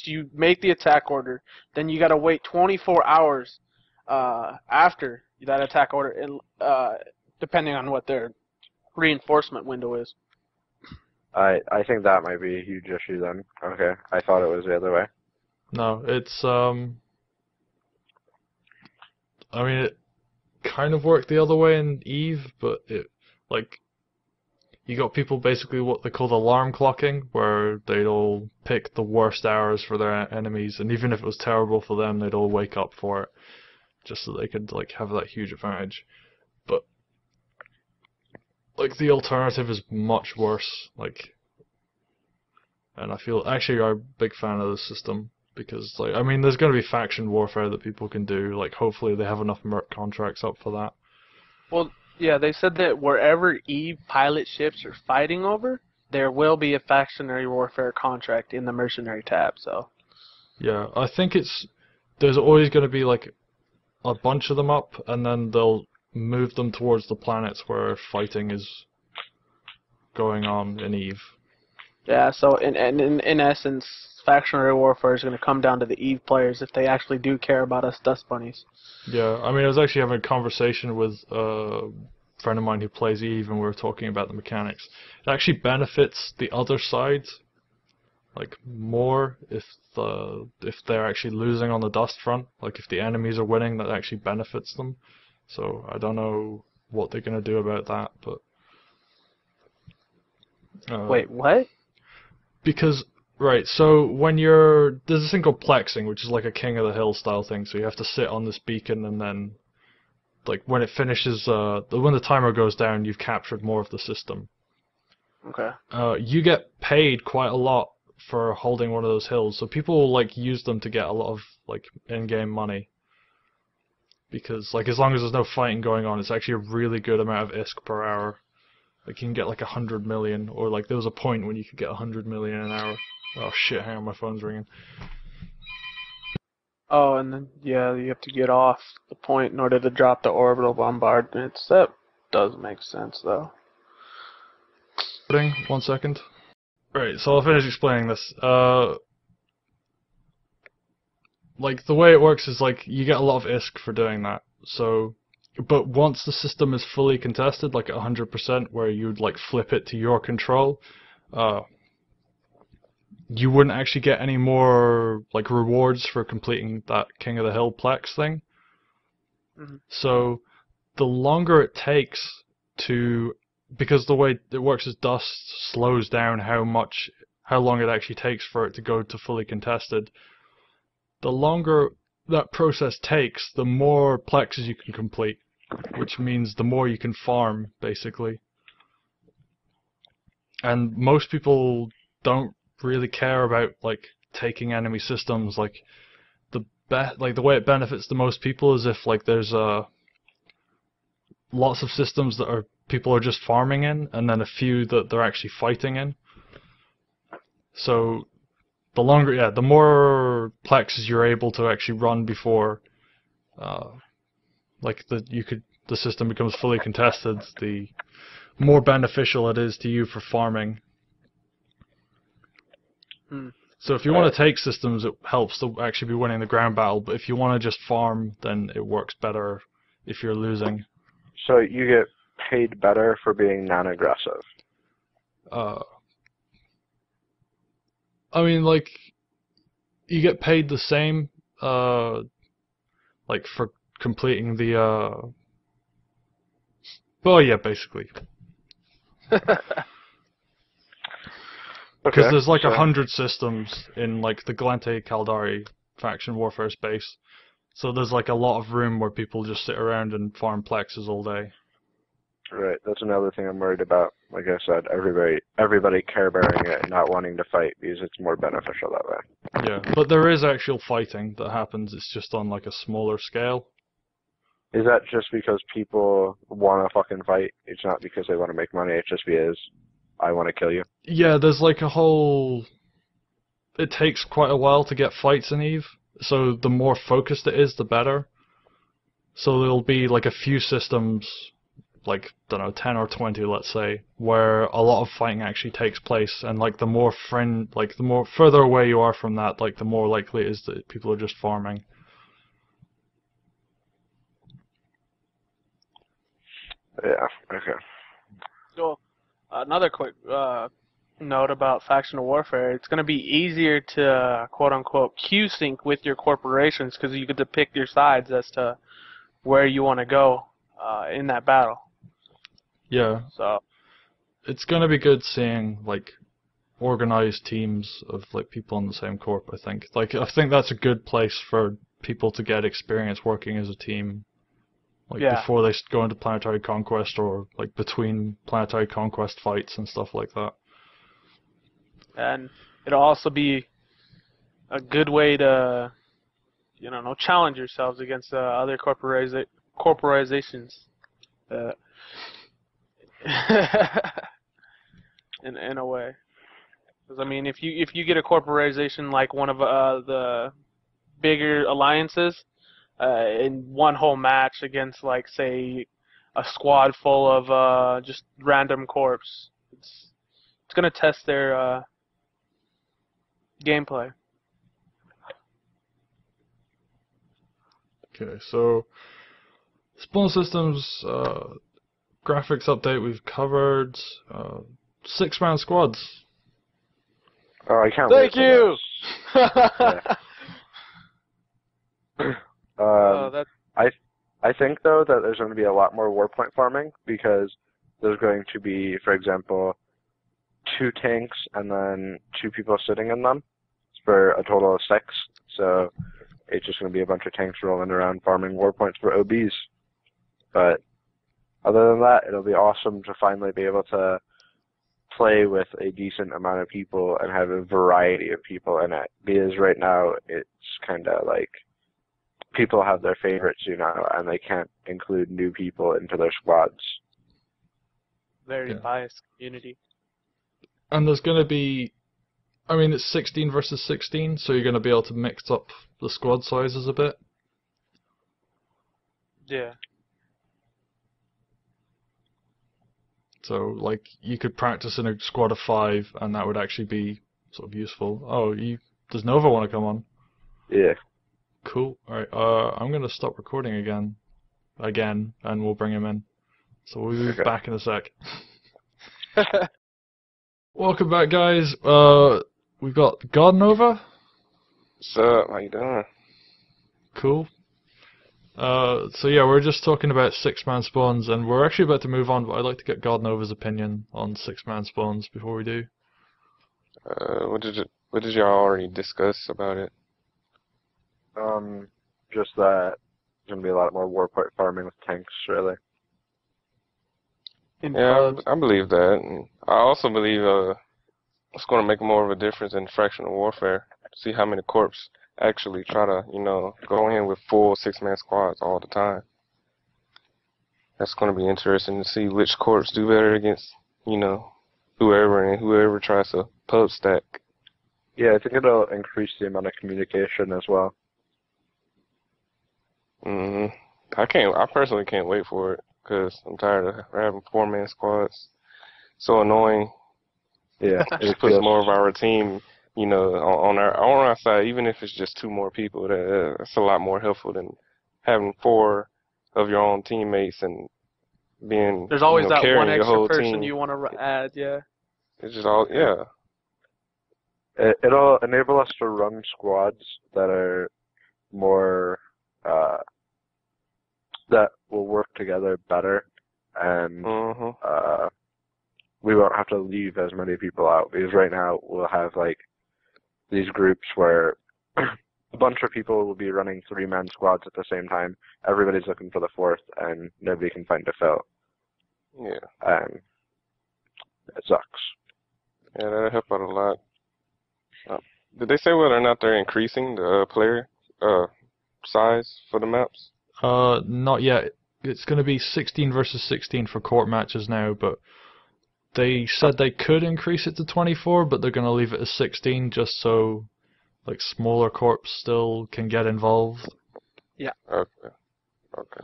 S2: you make the attack order, then you got to wait 24 hours after that attack order, and depending on what their reinforcement window is.
S3: I think that might be a huge issue then. Okay, I thought it was the other way.
S1: No, it's I mean it kind of worked the other way in Eve, but it like you got people basically what they call alarm clocking, where they'd all pick the worst hours for their enemies, and even if it was terrible for them, they'd all wake up for it, just so they could like have that huge advantage. But like the alternative is much worse, like, and I feel actually I'm a big fan of this system because like I mean there's going to be faction warfare that people can do. Like hopefully they have enough merc contracts up for that.
S2: Well, yeah, they said that wherever Eve pilot ships are fighting over, there will be a factionary warfare contract in the mercenary tab. So.
S1: Yeah, I think there's always going to be like a bunch of them up, and then they'll move them towards the planets where fighting is going on in Eve.
S2: Yeah, so in essence, factionary warfare is going to come down to the Eve players if they actually do care about us dust bunnies.
S1: Yeah, I mean, I was actually having a conversation with a friend of mine who plays Eve, and we were talking about the mechanics. It actually benefits the other side, like, more if they're actually losing on the dust front. Like, if the enemies are winning, that actually benefits them. So, I don't know what they're going to do about that, but...
S2: Wait, what?
S1: Because, right, so there's this thing called plexing, which is like a King of the Hill style thing, so you have to sit on this beacon and then, like, when it finishes, when the timer goes down, you've captured more of the system.
S2: Okay.
S1: You get paid quite a lot for holding one of those hills, so people will, like, use them to get a lot of, like, in-game money. Because, like, as long as there's no fighting going on, it's actually a really good amount of ISK per hour. Like, you can get like 100 million, or like there was a point when you could get 100 million an hour. Oh shit, hang on, my phone's ringing.
S2: Oh, and then, yeah, you have to get off the point in order to drop the orbital bombardments. That does make sense, though.
S1: 1 second. Right, so I'll finish explaining this. Like, the way it works is, like, you get a lot of ISK for doing that. So, but once the system is fully contested, like 100%, where you'd, like, flip it to your control, you wouldn't actually get any more, like, rewards for completing that King of the Hill Plex thing.
S2: Mm-hmm.
S1: So, the longer it takes because the way it works is dust slows down how long it actually takes for it to go to fully contested. The longer that process takes, the more plexes you can complete, which means the more you can farm, basically. And most people don't really care about, like, taking enemy systems. Like, the way it benefits the most people is if, like, there's lots of systems that people are just farming in, and then a few that they're actually fighting in. So the more plexes you're able to actually run before, the system becomes fully contested, the more beneficial it is to you for farming. So if you want to take systems, it helps to actually be winning the ground battle, but if you want to just farm, then it works better if you're losing.
S3: So you get paid better for being non-aggressive.
S1: I mean, like, you get paid the same, like, for completing the, well, yeah, basically. Because there's like 100 systems in, like, the Galente Caldari faction warfare space. So there's like a lot of room where people just sit around and farm plexes all day.
S3: Right, that's another thing I'm worried about. Like I said, everybody care bearing it and not wanting to fight because it's more beneficial that way.
S1: Yeah, but there is actual fighting that happens. It's just on like a smaller scale.
S3: Is that just because people want to fucking fight? It's not because they want to make money. It's just because I want to kill you.
S1: Yeah, there's like a whole. It takes quite a while to get fights in Eve, so the more focused it is, the better. So there'll be like a few systems, like, don't know, 10 or 20, let's say, where a lot of fighting actually takes place, and like the more further away you are from that, like the more likely it is that people are just farming.
S3: Yeah, okay.
S2: So, another quick note about factional warfare. It's going to be easier to, quote-unquote, Q-sync with your corporations because you get to pick your sides as to where you want to go in that battle.
S1: Yeah.
S2: So
S1: It's gonna be good seeing like organized teams of like people in the same corp, I think. Like I think that's a good place for people to get experience working as a team. Like
S2: yeah,
S1: before they go into planetary conquest or like between planetary conquest fights and stuff like that.
S2: and it'll also be a good way to, challenge yourselves against other corporations. Uh, in a way, because I mean, if you get a corporation like one of the bigger alliances in one whole match against, like, say, a squad full of just random corps, it's gonna test their gameplay.
S1: Okay, so spawn systems, graphics update we've covered. 6-man squads.
S3: Oh, I can't
S2: Thank
S3: wait
S2: you.
S3: for this.
S2: That
S3: I think, though, that there's going to be a lot more warpoint farming because there's going to be, for example, 2 tanks and then 2 people sitting in them for a total of 6. So it's just going to be a bunch of tanks rolling around farming warpoints for OBs. But other than that, it'll be awesome to finally be able to play with a decent amount of people and have a variety of people in it. Because right now, it's kind of like people have their favorites, and they can't include new people into their squads.
S2: very
S1: Yeah.
S2: biased community.
S1: And there's gonna be, I mean, it's 16 versus 16, so you're gonna be able to mix up the squad sizes a bit.
S2: Yeah.
S1: So, like, you could practice in a squad of 5, and that would actually be sort of useful. Oh, does Nova want to come on?
S3: Yeah.
S1: Cool. Alright, I'm gonna stop recording again, and we'll bring him in. So we'll be
S3: Okay.
S1: back in a sec. Welcome back, guys. We've got God Nova.
S4: What's up? How you doing?
S1: Cool. So yeah, we're just talking about 6-man spawns, and we're actually about to move on, but I'd like to get God Nova's opinion on 6-man spawns before we do.
S4: What did y'all already discuss about it?
S3: Just that there's going to be a lot more warpoint farming with tanks, really.
S2: In
S4: Yeah,
S2: pubs.
S4: I believe that. And I also believe it's going to make more of a difference in fractional warfare. See how many corps actually try to, go in with full 6-man squads all the time. That's going to be interesting to see which corps do better against, whoever tries to pub stack.
S3: Yeah, I think it'll increase the amount of communication as well.
S4: I personally can't wait for it because I'm tired of having 4-man squads. So annoying.
S3: Yeah,
S4: It just puts more of our team, on our side. Even if it's just 2 more people, that's a lot more helpful than having 4 of your own teammates and being.
S2: There's always that
S4: carrying
S2: one
S4: your
S2: extra
S4: whole
S2: person
S4: team.
S2: you want to add, yeah.
S4: It's just all, yeah.
S3: It'll enable us to run squads that are more, that will work together better, and we won't have to leave as many people out, because right now we'll have, like, these groups where a bunch of people will be running 3-man squads at the same time. Everybody's looking for the fourth, and nobody can find a fill.
S4: Yeah.
S3: And it sucks.
S4: Yeah, that'll help out a lot. Did they say whether or not they're increasing the player size for the maps?
S1: Not yet. It's going to be 16 versus 16 for court matches now, but they said they could increase it to 24, but they're going to leave it as 16 just so like smaller corps still can get involved.
S2: Yeah.
S4: Okay.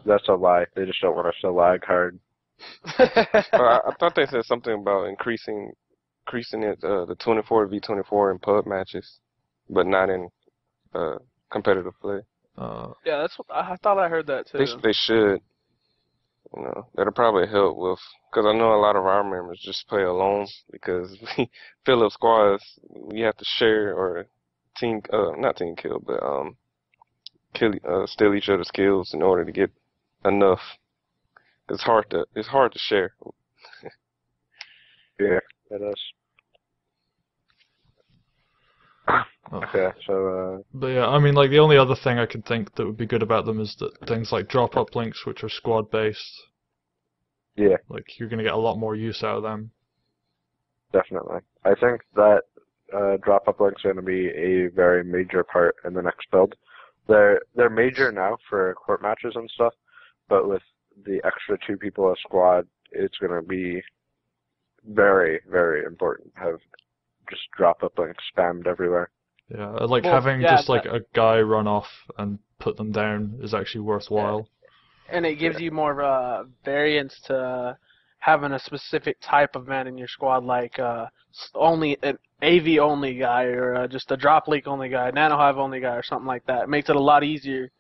S3: That's a lie. They just don't want us to lag hard.
S4: I thought they said something about increasing it the 24v24 in pub matches, but not in competitive play.
S2: Yeah, that's what I thought. I heard that too.
S4: They should. You know, that'll probably help with, because I know a lot of our members just play alone because we fill up squads. We have to share or not team kill, but steal each other's kills in order to get enough. It's hard to share.
S3: Yeah, it is. Okay, so
S1: But yeah, I mean, like the only other thing I can think that would be good about them is that things like drop-up links, which are squad-based.
S3: yeah,
S1: Like you're gonna get a lot more use out of them.
S3: definitely. I think that drop-up links are going to be a very major part in the next build. They're major now for court matches and stuff, but with the extra 2 people a squad, it's going to be very, very important to have just drop-up links spammed everywhere.
S1: Yeah, like
S2: Well,
S1: having
S2: yeah,
S1: just like a guy run off and put them down is actually worthwhile.
S2: And it gives you more variance to having a specific type of man in your squad, like only an AV only guy, or just a drop leak only guy, nano hive only guy, or something like that. It makes it a lot easier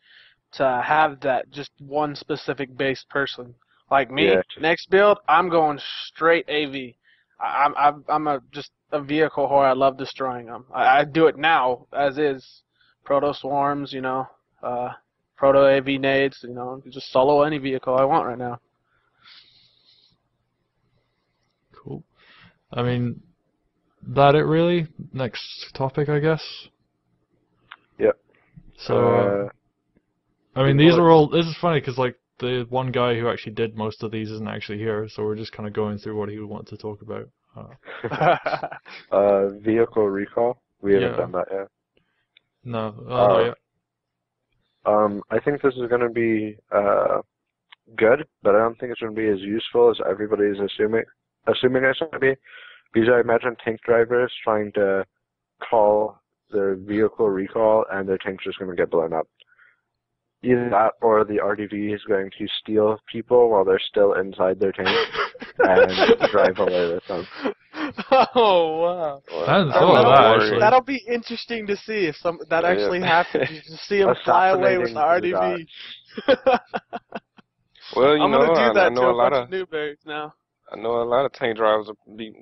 S2: to have that just one specific based person. Like me,
S3: Yeah.
S2: next build, I'm going straight AV. I'm just a vehicle whore. I love destroying them. I do it now as is. Proto swarms, proto AV nades, just solo any vehicle I want right now.
S1: Cool. I mean, that it really? Next topic, I guess.
S3: Yep.
S1: So, I mean, these are all. This is funny because like the one guy who actually did most of these isn't actually here, so we're just kind of going through what he would want to talk about.
S3: Vehicle recall. We haven't
S1: Yeah.
S3: done that yet.
S1: No, not yet.
S3: I think this is going to be good, but I don't think it's going to be as useful as everybody's assuming it's going to be. Because I imagine tank drivers trying to call their vehicle recall, and their tank's just going to get blown up. Either that, or the RDV is going to steal people while they're still inside their tank and drive away with them.
S2: Oh wow!
S1: I hadn't thought of that actually.
S2: That'll be interesting to see if that actually happens. You just see them fly away with the RDV.
S4: Well,
S2: I'm gonna do that
S4: I know
S2: to
S4: a
S2: a
S4: lot
S2: bunch
S4: of
S2: of Newberries now.
S4: I know a lot of tank drivers be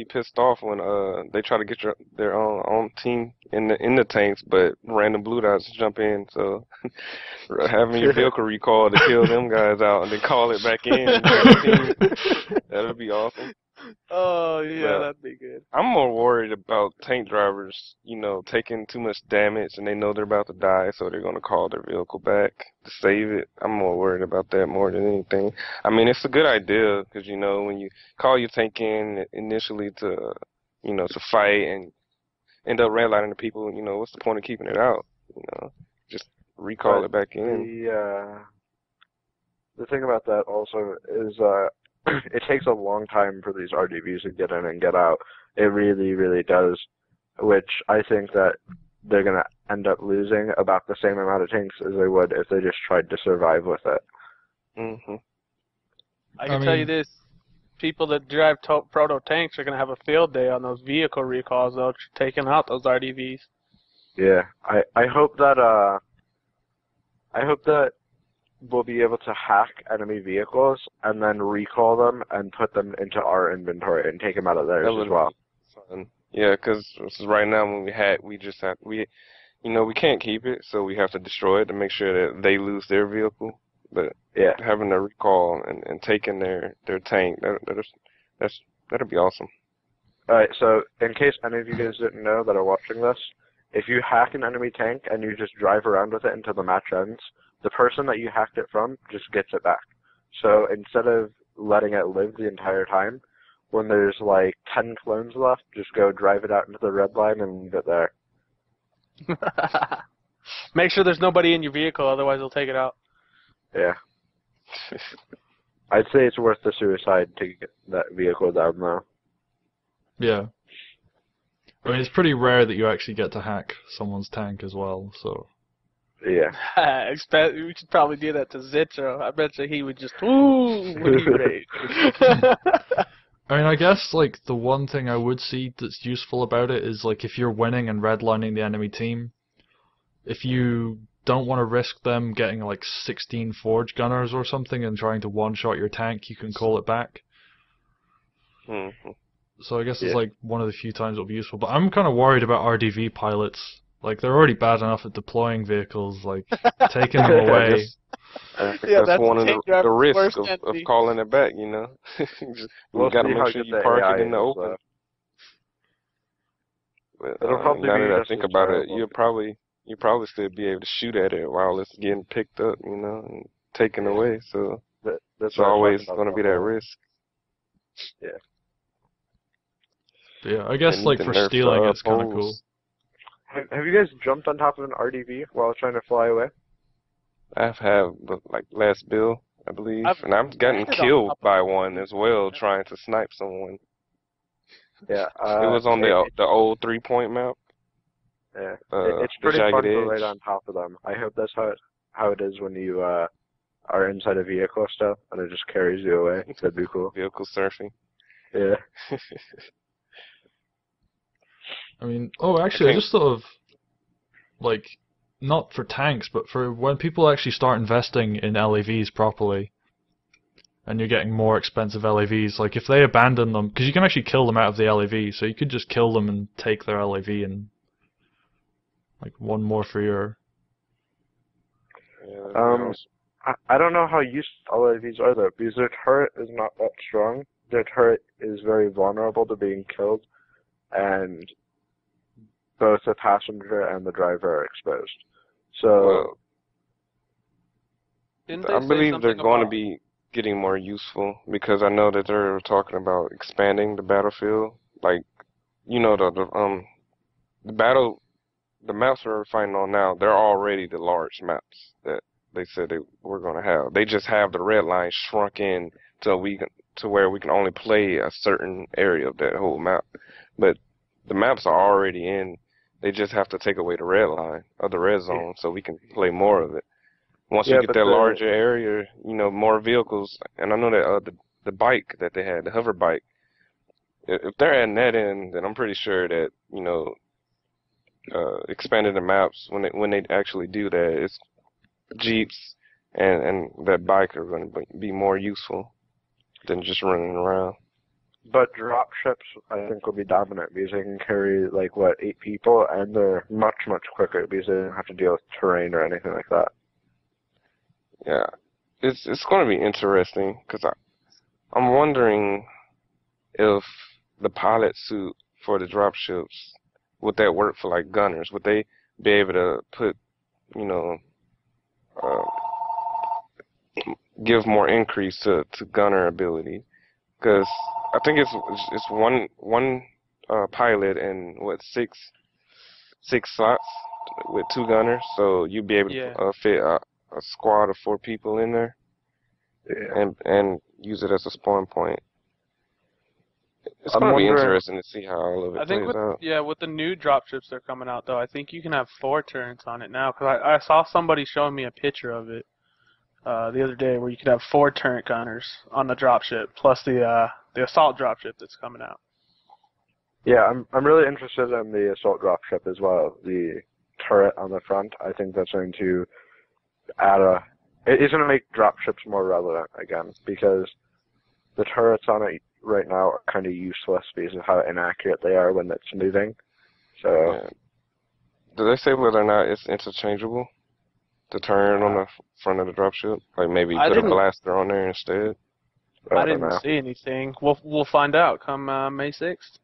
S4: pissed off when they try to get their own team in the tanks, but random blue dots jump in. So having your vehicle recall to kill them guys out and then call it back in, that'd be awesome.
S2: Oh yeah,
S4: But
S2: that'd be good.
S4: I'm more worried about tank drivers, taking too much damage and they know they're about to die, so they're gonna call their vehicle back to save it. I'm more worried about that more than anything. I mean, it's a good idea because when you call your tank in initially to fight and end up redlining the people, what's the point of keeping it out? Just recall it back in.
S3: The thing about that also is it takes a long time for these RDVs to get in and get out. It really, really does, which I think that they're going to end up losing about the same amount of tanks as they would if they just tried to survive with it.
S4: Mm-hmm.
S2: I can tell you this. People that drive proto tanks are going to have a field day on those vehicle recalls, though, taking out those RDVs.
S3: Yeah, I hope that we'll be able to hack enemy vehicles and then recall them and put them into our inventory and take them out of theirs as well.
S4: Fun. Yeah, because right now when we hack, we can't keep it, so we have to destroy it to make sure that they lose their vehicle. But
S3: yeah,
S4: having a recall and taking their tank, that'll be awesome.
S3: All right, so in case any of you guys didn't know that are watching this, if you hack an enemy tank and you just drive around with it until the match ends, the person that you hacked it from just gets it back. So instead of letting it live the entire time, when there's like 10 clones left, just go drive it out into the red line and leave it there.
S2: Make sure there's nobody in your vehicle, otherwise they'll take it out.
S3: Yeah. I'd say it's worth the suicide to get that vehicle down, though.
S1: Yeah. I mean, it's pretty rare that you actually get to hack someone's tank as well, so...
S3: Yeah.
S2: We should probably do that to Zitro. I bet you he would just, ooh, when he rage.
S1: I mean, I guess, like, the one thing I would see that's useful about it is, like, if you're winning and redlining the enemy team, if you don't want to risk them getting, like, 16 Forge Gunners or something and trying to one-shot your tank, you can call it back.
S4: Mm-hmm.
S1: So I guess it's, like, one of the few times it'll be useful. But I'm kind of worried about RDV pilots. Like, they're already bad enough at deploying vehicles, like, taking them away.
S4: I think that's one of the risks of calling it back, you know? You gotta make sure you park it in the open. But, now that I think about it, you'll probably still be able to shoot at it while it's getting picked up, you know, and taken away. So that's always going to be that risk.
S3: Yeah.
S1: But yeah, I guess, like, for stealing, it's kind of cool.
S3: Have you guys jumped on top of an RDV while trying to fly away?
S4: I've had, like, last bill, I believe, and I've gotten killed by one as well, trying to snipe someone.
S3: Yeah.
S4: It was on the old 3-point map.
S3: Yeah. It's pretty fun to ride on top of them. I hope that's how it is when you are inside a vehicle stuff, and it just carries you away. That'd be cool.
S4: Vehicle surfing.
S3: Yeah.
S1: I mean, actually, I just thought of, like, not for tanks, but for when people actually start investing in LAVs properly, and you're getting more expensive LAVs, like, if they abandon them, because you can actually kill them out of the LAV, so you could just kill them and take their LAV and, like, one more for your...
S3: I don't know how useful LAVs are, though, because their turret is not that strong. Their turret is very vulnerable to being killed, and both the passenger and the driver are exposed. So,
S4: I believe they're going to be getting more useful, because I know that they're talking about expanding the battlefield. Like, you know, the maps we're fighting on now, they're already the large maps that they said they were going to have. They just have the red line shrunk in to where we can only play a certain area of that whole map. But the maps are already in. They just have to take away the red line or the red zone so we can play more of it. Once you get that larger area, you know, more vehicles. And I know that the bike that they had, the hover bike, if they're adding that in, then I'm pretty sure that, you know, expanding the maps, when they actually do that, it's Jeeps and that bike are going to be more useful than just running around.
S3: But drop ships, I think, will be dominant because they can carry, like, 8 people, and they're much, much quicker because they don't have to deal with terrain or anything like that.
S4: Yeah, it's going to be interesting, because I'm wondering if the pilot suit for the drop ships, would that work for, like, gunners? Would they be able to put, you know, give more increase to gunner ability? Because I think it's one pilot and six slots with 2 gunners, so you'd be able to fit a squad of 4 people in there, and use it as a spawn point. It's going to be interesting to see how all of it plays out.
S2: Yeah, with the new dropships that are coming out, though, I think you can have 4 turrets on it now. Because I saw somebody showing me a picture of it the other day, where you could have 4 turret gunners on the dropship, plus the assault dropship that's coming out.
S3: Yeah, I'm really interested in the assault dropship as well. The turret on the front, I think that's going to add it's going to make dropships more relevant again, because the turrets on it right now are kind of useless because of how inaccurate they are when it's moving. So,
S4: do they say whether or not it's interchangeable? The turret on the front of the dropship, like maybe put a blaster on there instead.
S2: I didn't see anything. We'll find out come May 6th.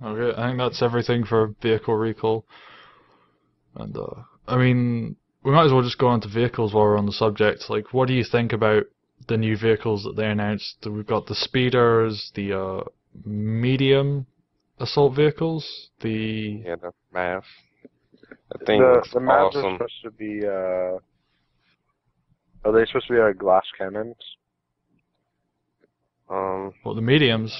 S1: Okay, I think that's everything for vehicle recall. And I mean, we might as well just go on to vehicles while we're on the subject. Like, what do you think about the new vehicles that they announced? We've got the speeders, the medium assault vehicles, the
S4: Yeah, the math. The thing looks
S3: the Mavs are
S4: awesome.
S3: supposed to be. Are they supposed to be glass cannons?
S1: well, the mediums,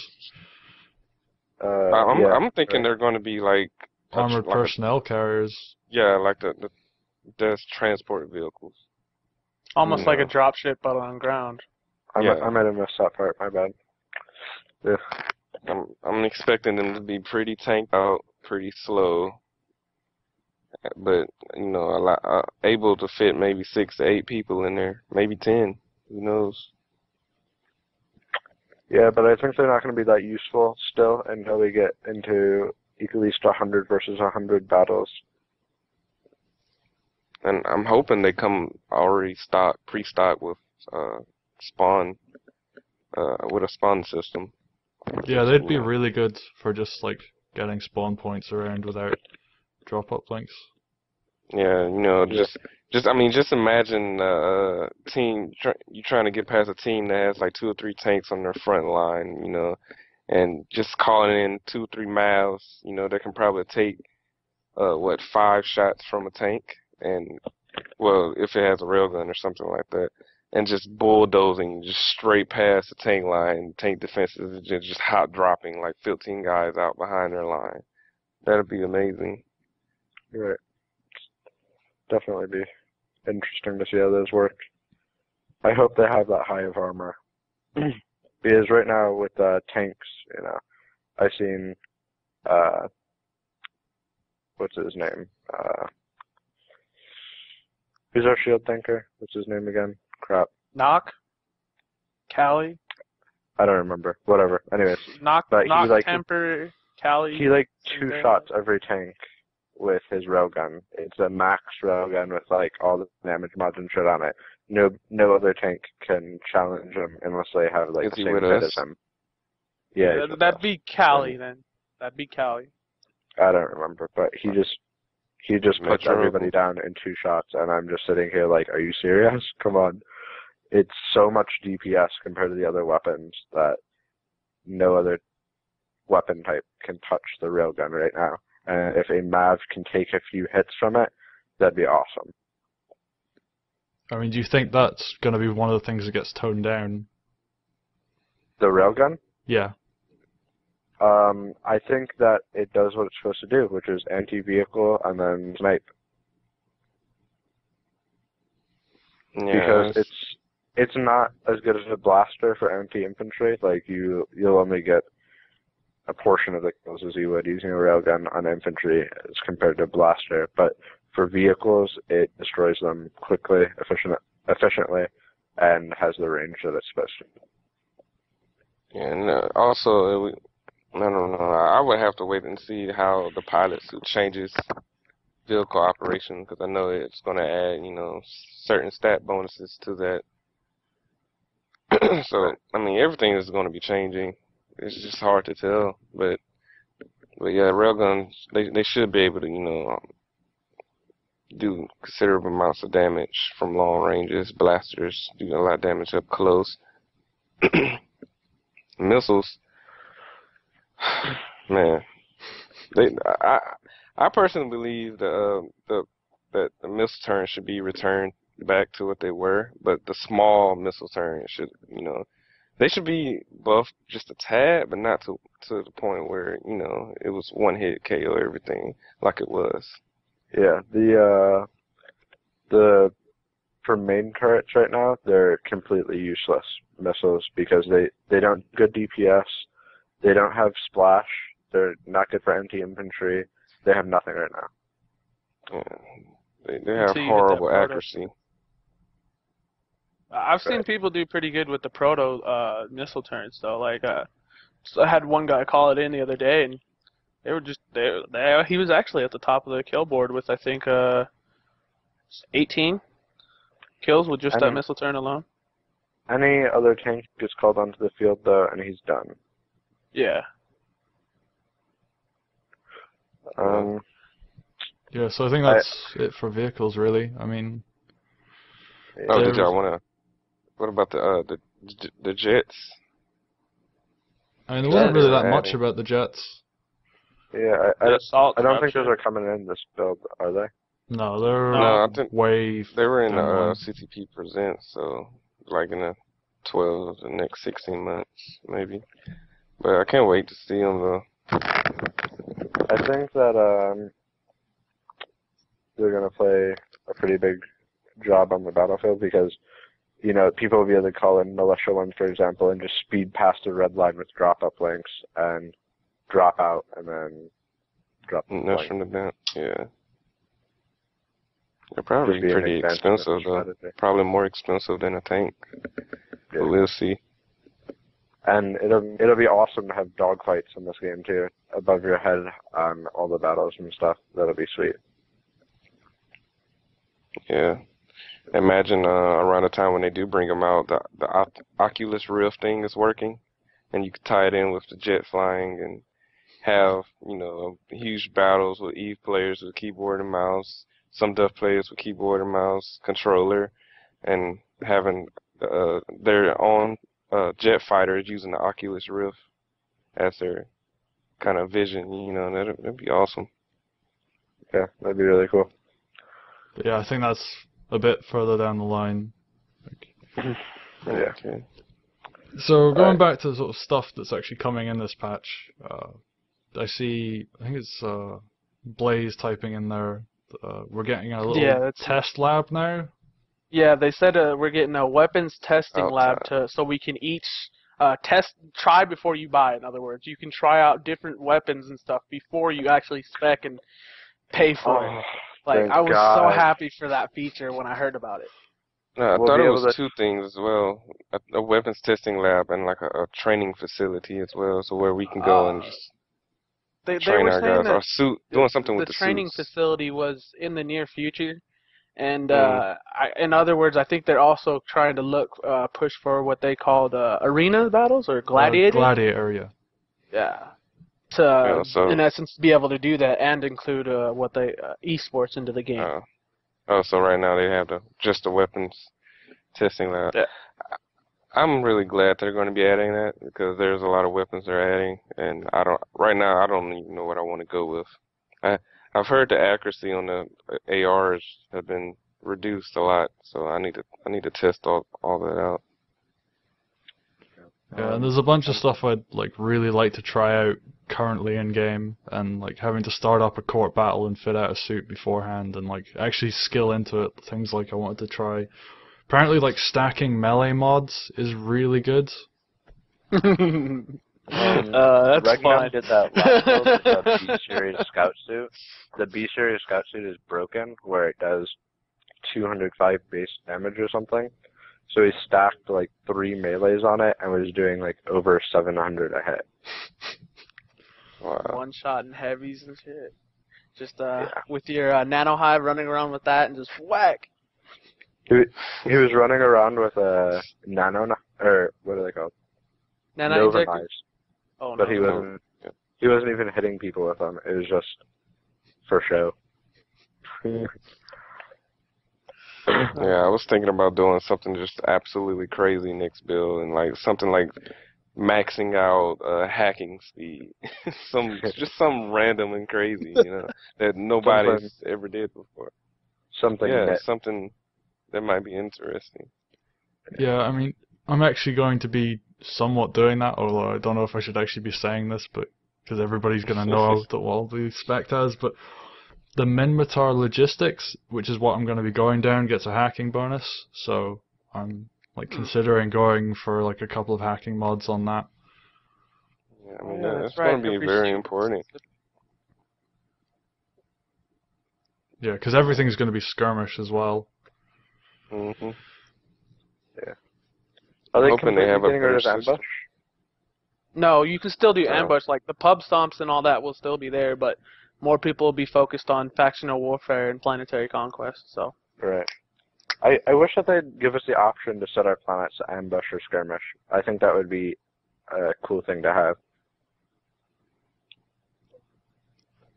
S4: I'm thinking
S3: right.
S4: they're going to be like
S1: armored personnel carriers.
S4: like the desk transport vehicles.
S2: Almost like a
S3: No.
S2: dropship, but on ground.
S3: I
S4: Yeah.
S3: might have missed that part. My bad. Yeah.
S4: I'm expecting them to be pretty tanked out, pretty slow, but you know, a lot able to fit maybe 6 to 8 people in there, maybe 10. Who knows?
S3: Yeah, but I think they're not going to be that useful still until we get into at least 100 versus 100 battles.
S4: And I'm hoping they come already pre-stocked with spawn, with a spawn system.
S1: Yeah, they'd be really good for just like getting spawn points around without drop-up links.
S4: Yeah, you know, just imagine team you trying to get past a team that has like 2 or 3 tanks on their front line, you know, and just calling in 2 3 mavs, you know, that can probably take 5 shots from a tank, and well, if it has a railgun or something like that, and just bulldozing just straight past the tank line, tank defenses just hot dropping like 15 guys out behind their line. That'd be amazing.
S3: Right. Definitely be interesting to see how those work. I hope they have that high of armor. Because right now with tanks, you know, I've seen what's his name? Who's our shield tanker? What's his name again? Crap.
S2: Knock? Cali?
S3: I don't remember. Whatever. Anyways.
S2: Knock,
S3: But
S2: Temper, Cali?
S3: He 2 shots every tank with his railgun. It's a max railgun with like all the damage mods and shit on it. No other tank can challenge him unless they have like the same fit as him. Yeah.
S2: That'd be Cali then. That'd be Cali.
S3: I don't remember, but he just puts everybody down in 2 shots, and I'm just sitting here like, are you serious? Come on. It's so much DPS compared to the other weapons that no other weapon type can touch the railgun right now. And if a Mav can take a few hits from it, that'd be awesome.
S1: I mean, do you think that's going to be one of the things that gets toned down?
S3: The railgun?
S1: Yeah.
S3: I think that it does what it's supposed to do, which is anti-vehicle and then snipe.
S4: Yeah,
S3: because it's not as good as a blaster for anti-infantry. Like you'll only get a portion of the kills as you would using a railgun on infantry as compared to a blaster. But for vehicles, it destroys them quickly, efficiently, and has the range that it's supposed to.
S4: And also, I don't know. I would have to wait and see how the pilot suit changes vehicle operation, because I know it's going to add, you know, certain stat bonuses to that. So, I mean, everything is going to be changing. It's just hard to tell, but yeah, railguns, they should be able to, you know, do considerable amounts of damage from long ranges. Blasters do a lot of damage up close. Missiles, man, I personally believe that the missile turrets should be returned back to what they were, but the small missile turrets should, you know, they should be buffed just a tad, but not to the point where, you know, it was one hit KO everything like it was.
S3: Yeah, for main turrets right now, they're completely useless missiles because they don't good DPS, they don't have splash, they're not good for anti-infantry, they have nothing right now.
S4: Yeah, they have horrible accuracy.
S2: I've seen people do pretty good with the proto missile turrets though. Like so I had one guy call it in the other day, and they were just he was actually at the top of the kill board with I think 18 kills with just that missile turret alone.
S3: Any other tank gets called onto the field though, and he's done.
S2: Yeah.
S1: Yeah, so I think that's it for vehicles, really. I mean,
S4: Oh, did
S1: there's-
S4: y'all wanna? What about the jets?
S1: I mean, there wasn't
S4: Yeah,
S1: really
S4: they're
S1: that much
S4: adding.
S1: about the jets.
S3: Yeah,
S5: The assault
S3: I don't think
S5: dropship.
S3: those are coming in this build, are they?
S1: No, they're
S4: No, I think
S1: way
S4: they were in
S1: down the line.
S4: CCP Presents, so like in the 12 the next 16 months maybe. But I can't wait to see them though.
S3: I think that they're gonna play a pretty big job on the battlefield because, you know, people will be able to call in militia ones, for example, and just speed past the red line with drop-up links and drop out and then drop the
S4: That's
S3: link.
S4: from the event, yeah. They're probably
S3: Could be an
S4: pretty
S3: advancement of
S4: expensive though.
S3: strategy.
S4: Probably more expensive than a tank.
S3: Yeah.
S4: But we'll see.
S3: And it'll be awesome to have dogfights in this game too, above your head on all the battles and stuff. That'll be sweet.
S4: Yeah. Imagine around the time when they do bring them out, the Oculus Rift thing is working, and you can tie it in with the jet flying and have, you know, huge battles with EVE players with keyboard and mouse, some Duff players with keyboard and mouse, controller, and having their own jet fighters using the Oculus Rift as their kind of vision, you know, that'd be awesome.
S3: Yeah, that'd be really cool.
S1: But yeah, I think that's a bit further down the line.
S3: Yeah.
S4: Okay.
S1: So going back to sort of stuff that's actually coming in this patch, I think it's Blaze typing in there. We're getting a little test lab now.
S2: Yeah, they said we're getting a weapons testing lab
S4: Outside.
S2: so we can each try before you buy. In other words, you can try out different weapons and stuff before you actually spec and pay for it. Like,
S3: thank
S2: I was
S3: God.
S2: so happy for that feature when I heard about it.
S4: No, I
S3: We'll
S4: thought
S3: be
S4: it
S3: able
S4: was
S3: to-
S4: two things as well. A weapons testing lab and like a training facility as well, so where we can go and just
S2: They
S4: train
S2: were
S4: our
S2: saying
S4: guys.
S2: that
S4: Our suit, doing something with the
S2: training
S4: suits.
S2: facility was in the near future. And
S4: Mhm.
S2: in other words, I think they're also trying to push for what they call the arena battles or gladiators.
S1: Gladiator, yeah.
S2: Yeah. To,
S4: so-
S2: in essence, be able to do that and include what they esports into the game.
S4: So right now they have just the weapons testing lab.
S2: Yeah.
S4: I'm really glad they're going to be adding that because there's a lot of weapons they're adding, and right now I don't even know what I want to go with. I've heard the accuracy on the ARs have been reduced a lot, so I need to test all that out.
S1: Yeah, and there's a bunch of stuff I'd really like to try out currently in game, and having to start up a court battle and fit out a suit beforehand, and actually skill into it. Things I wanted to try. Apparently, stacking melee mods is really good.
S2: That's
S3: Regnum
S2: fine.
S3: did that last build with the B-Series scout suit. The B-Series scout suit is broken where it does 205 base damage or something. So he stacked 3 melees on it and was doing over 700 a hit.
S4: Wow.
S2: One shot and heavies and shit. Just with your nano hive running around with that and just whack.
S3: He was running around with a nano, or what are they called?
S2: Nano
S3: Nova
S2: injector?
S3: knives.
S2: Oh,
S3: But
S2: no.
S3: he wasn't even hitting people with them. It was just for show.
S4: Yeah, I was thinking about doing something just absolutely crazy next build, and something like maxing out hacking speed, some random and crazy, that nobody's ever did before.
S3: Something net.
S4: Something that might be interesting.
S1: Yeah, I mean, I'm actually going to be somewhat doing that, although I don't know if I should actually be saying this, but because everybody's going to know that what I'll be spec'd as, but the Minmatar Logistics, which is what I'm going to be going down, gets a hacking bonus, so I'm considering going for a couple of hacking mods on that.
S4: Yeah, I mean,
S2: Yeah,
S4: that's
S2: right.
S4: going to be very important.
S1: Yeah, because everything's going to be skirmish as well.
S4: Mm-hmm.
S3: Yeah. Are they
S4: hoping they have a
S3: getting rid
S4: better
S3: of ambush?
S2: No, you can still do
S4: No.
S2: ambush. The pub stomps and all that will still be there, but more people will be focused on factional warfare and planetary conquest. So.
S3: Right. I wish that they'd give us the option to set our planets to ambush or skirmish. I think that would be a cool thing to have.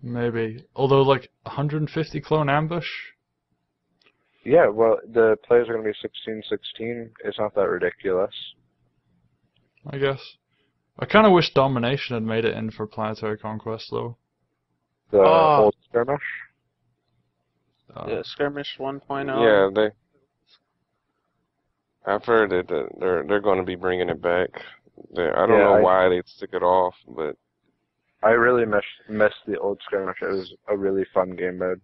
S1: Maybe. Although, like, 150 clone ambush?
S3: Yeah, well, the players are going to be 16-16. It's not that ridiculous.
S1: I guess. I kind of wish Domination had made it in for Planetary Conquest, though.
S3: The
S2: Oh.
S3: old skirmish.
S2: Yeah, Skirmish 1.0.
S4: Yeah, I've heard that they're going to be bringing it back. I don't know why they took it off, but
S3: I really missed the old skirmish. It was a really fun game mode.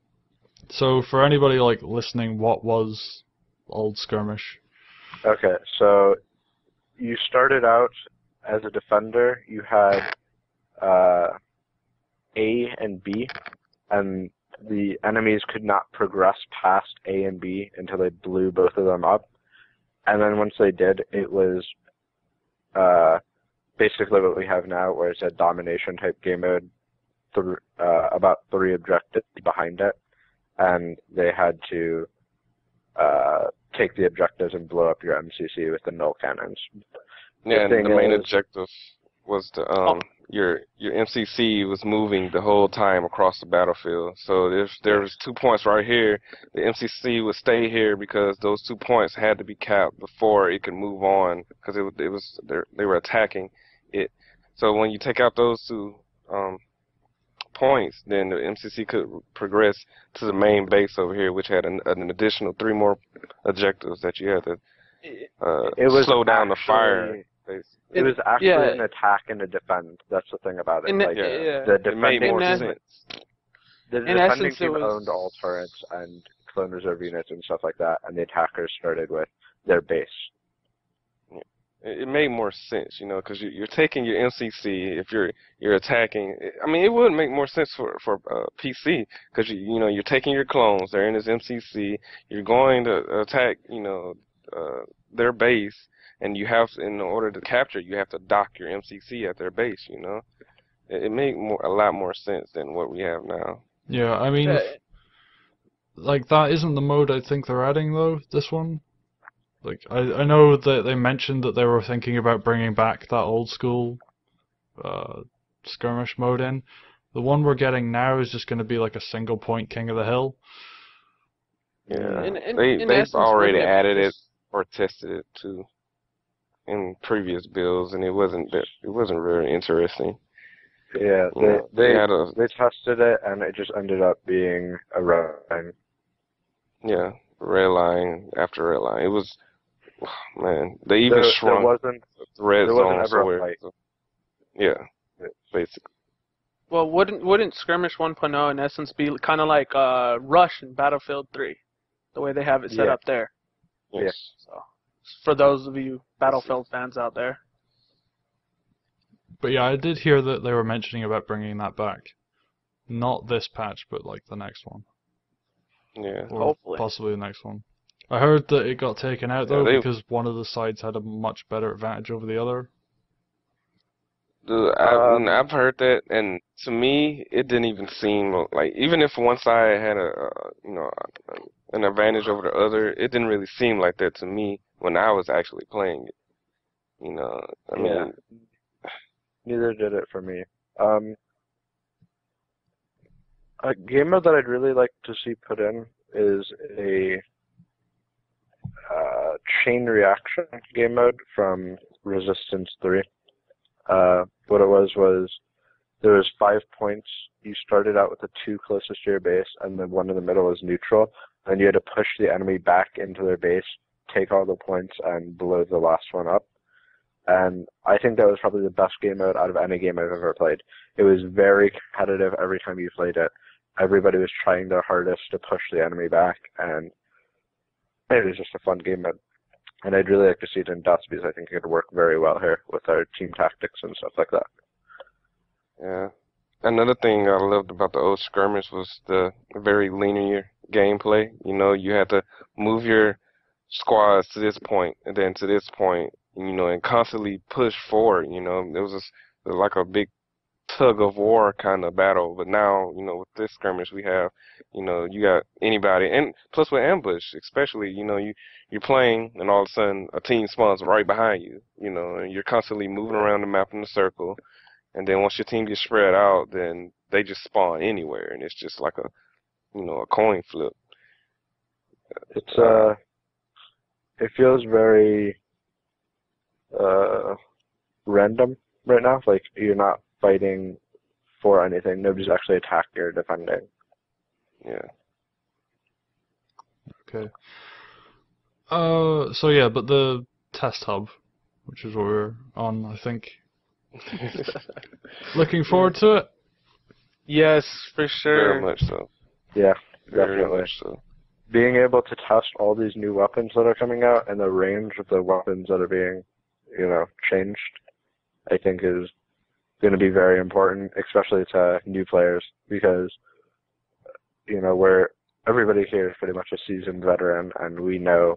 S1: So, for anybody like listening, what was Old Skirmish?
S3: Okay, so you started out as a defender. You had A and B, and the enemies could not progress past A and B until they blew both of them up. And then once they did, it was basically what we have now, where it's a domination type game mode, about 3 objectives behind it, and they had to take the objectives and blow up your MCC with the null cannons.
S4: Yeah, and the main objective was to your MCC was moving the whole time across the battlefield. So there was 2 points right here. The MCC would stay here because those 2 points had to be capped before it could move on, because they were attacking it. So when you take out those 2 points, then the MCC could progress to the main base over here, which had an additional 3 more objectives that you had to slow down the fire.
S3: It was actually an attack and a defend. That's the thing about it. The defending The defending team owned all turrets and clone reserve units and stuff like that, and the attackers started with their base.
S4: It made more sense, you know, because you're taking your MCC if you're attacking. I mean, it would make more sense for PC, because you're taking your clones. They're in this MCC. You're going to attack, their base, and you have, in order to capture, you have to dock your MCC at their base. You know, it made a lot more sense than what we have now.
S1: Yeah, I mean, like, that isn't the mode I think they're adding though. This one. Like, I know that they mentioned that they were thinking about bringing back that old school skirmish mode in. The one we're getting now is just going to be like a single point King of the Hill.
S4: Yeah, they've already added it or tested it too in previous builds, and it wasn't very interesting.
S3: Yeah, they tested it, and it just ended up being a red line.
S4: Yeah, red line after red line. It was, man, they even shrunk the red zone somewhere. So, yeah, basically.
S2: Well, wouldn't Skirmish 1.0 in essence be kind of like Rush in Battlefield 3, the way they have it set up there?
S4: Yes.
S2: So, for those of you Battlefield fans out there.
S1: But yeah, I did hear that they were mentioning about bringing that back. Not this patch, but like the next one.
S4: Yeah,
S1: or
S2: hopefully.
S1: Possibly the next one. I heard that it got taken out though because one of the sides had a much better advantage over the other.
S4: I've heard that, and to me, it didn't even seem like, even if one side had an advantage over the other, it didn't really seem like that to me when I was actually playing it. I mean,
S3: neither did it for me. A game mode that I'd really like to see put in is a chain reaction game mode from Resistance 3. What it was there was 5 points. You started out with the 2 closest to your base, and then 1 in the middle was neutral. And you had to push the enemy back into their base, take all the points, and blow the last one up. And I think that was probably the best game mode out of any game I've ever played. It was very competitive every time you played it. Everybody was trying their hardest to push the enemy back, and it was just a fun game mode. And I'd really like to see it in Dust, because I think it could work very well here with our team tactics and stuff like that.
S4: Yeah. Another thing I loved about the old skirmish was the very linear gameplay. You had to move your squads to this point and then to this point, and constantly push forward. It was like a big tug of war kind of battle. But now, with this skirmish we have, you got anybody, and plus with ambush, especially, you're playing, and all of a sudden a team spawns right behind you, and you're constantly moving around the map in a circle, And then once your team gets spread out, then they just spawn anywhere, and it's just like a, a coin flip.
S3: It's it feels very random right now. Like you're not fighting for anything. Nobody's actually attacking or defending.
S4: Yeah.
S1: Okay. So yeah, but the test hub, which is what we're on, I think. Looking forward to it.
S2: Yes, for sure.
S4: Very much so.
S3: Yeah,
S4: Very
S3: definitely.
S4: much so.
S3: Being able to test all these new weapons that are coming out and the range of the weapons that are being, changed, I think is going to be very important, especially to new players, because, everybody here is pretty much a seasoned veteran, and we know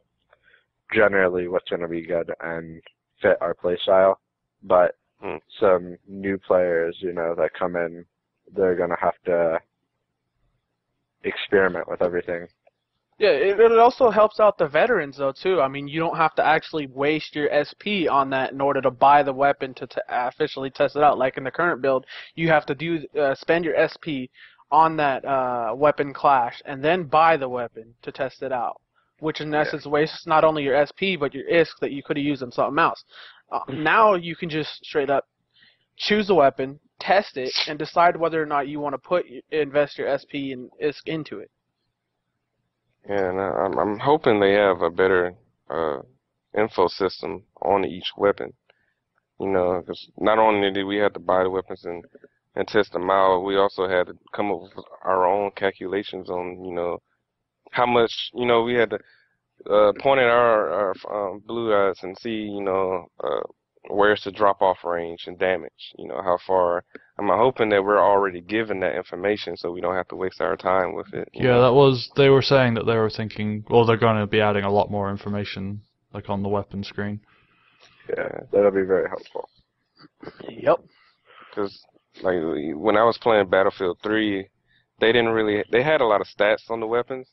S3: generally what's going to be good and fit our play style. But some new players, that come in, they're going to have to experiment with everything.
S2: Yeah, it also helps out the veterans, though, too. I mean, you don't have to actually waste your SP on that in order to buy the weapon to officially test it out. Like in the current build, you have to spend your SP on that weapon clash and then buy the weapon to test it out, which in essence wastes not only your SP but your ISK that you could have used on something else. Now you can just straight up choose a weapon, test it, and decide whether or not you want to invest your SP and ISK into it.
S4: Yeah, and I'm hoping they have a better info system on each weapon. Because not only did we have to buy the weapons and test them out, we also had to come up with our own calculations on, how much, we had to point at our blue dots and see, where's the drop-off range and damage, how far. I'm hoping that we're already given that information so we don't have to waste our time with it.
S1: Yeah, they were saying that they were thinking, they're going to be adding a lot more information, like on the weapon screen.
S3: Yeah, that'll be very helpful.
S2: Yep.
S4: Because, like, when I was playing Battlefield 3, they had a lot of stats on the weapons,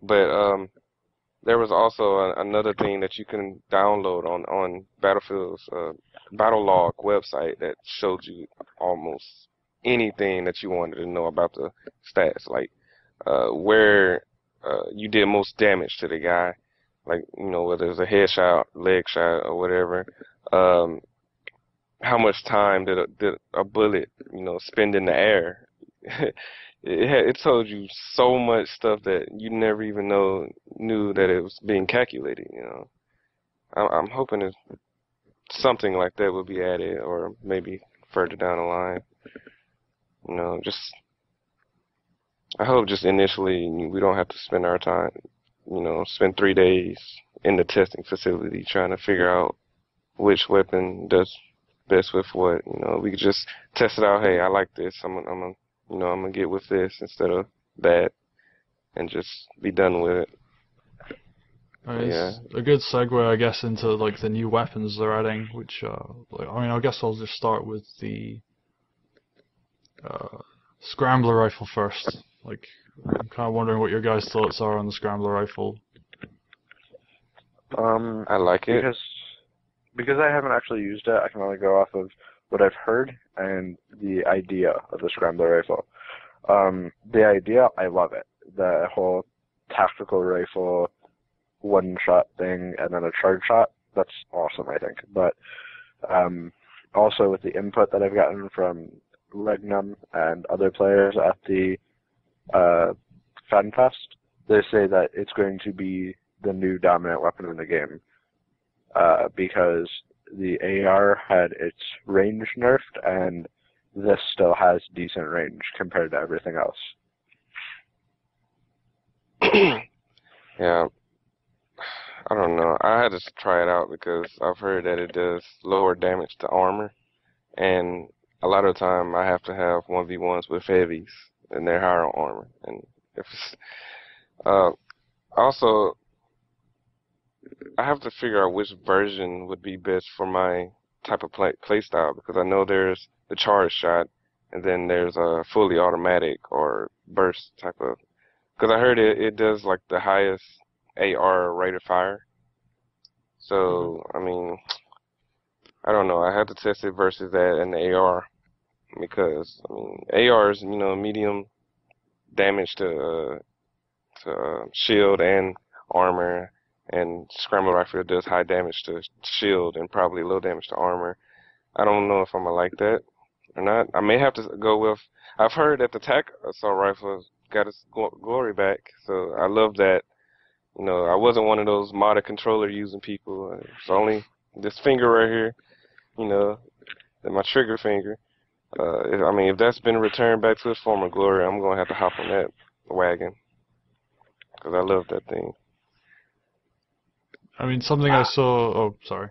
S4: but there was also another thing that you can download on Battlefield's Battle Log website that showed you almost anything that you wanted to know about the stats, like where you did most damage to the guy, like whether it's a headshot, leg shot, or whatever. How much time did a bullet spend in the air? It told you so much stuff that you never even knew that it was being calculated. I'm hoping that something like that will be added, or maybe further down the line. I hope just initially we don't have to spend our time, spend 3 days in the testing facility trying to figure out which weapon does best with what. We could just test it out. Hey, I like this. I'm gonna get with this instead of that, and just be done with it.
S1: It's a good segue, I guess, into like the new weapons they're adding. Which, I guess I'll just start with the scrambler rifle first. Like, I'm kind of wondering what your guys' thoughts are on the scrambler rifle.
S4: I like it
S3: because I haven't actually used it. I can only go off of what I've heard and the idea of the scrambler rifle. The idea, I love it. The whole tactical rifle, one-shot thing, and then a charge shot, that's awesome, I think. But also with the input that I've gotten from Regnum and other players at the FanFest, they say that it's going to be the new dominant weapon in the game because the AR had its range nerfed, and this still has decent range compared to everything else.
S4: Yeah, I don't know. I had to try it out because I've heard that it does lower damage to armor, and a lot of the time I have to have 1v1s with heavies, and they're higher on armor. And if it's, also, I have to figure out which version would be best for my type of play style, because I know there's the charge shot, and then there's a fully automatic or burst type of. Because I heard it does like the highest AR rate of fire. So I mean, I don't know. I have to test it versus that and the AR. because I mean AR's medium damage to shield and armor, and scramble rifle does high damage to shield and probably low damage to armor. I don't know if I'm gonna like that or not. I may have to go with. I've heard that the tac assault rifle got its glory back, so I love that. I wasn't one of those modded controller using people. It's only this finger right here, my trigger finger. I mean, if that's been returned back to its former glory, I'm gonna have to hop on that wagon because I love that thing.
S1: I mean, something I saw. Oh, sorry.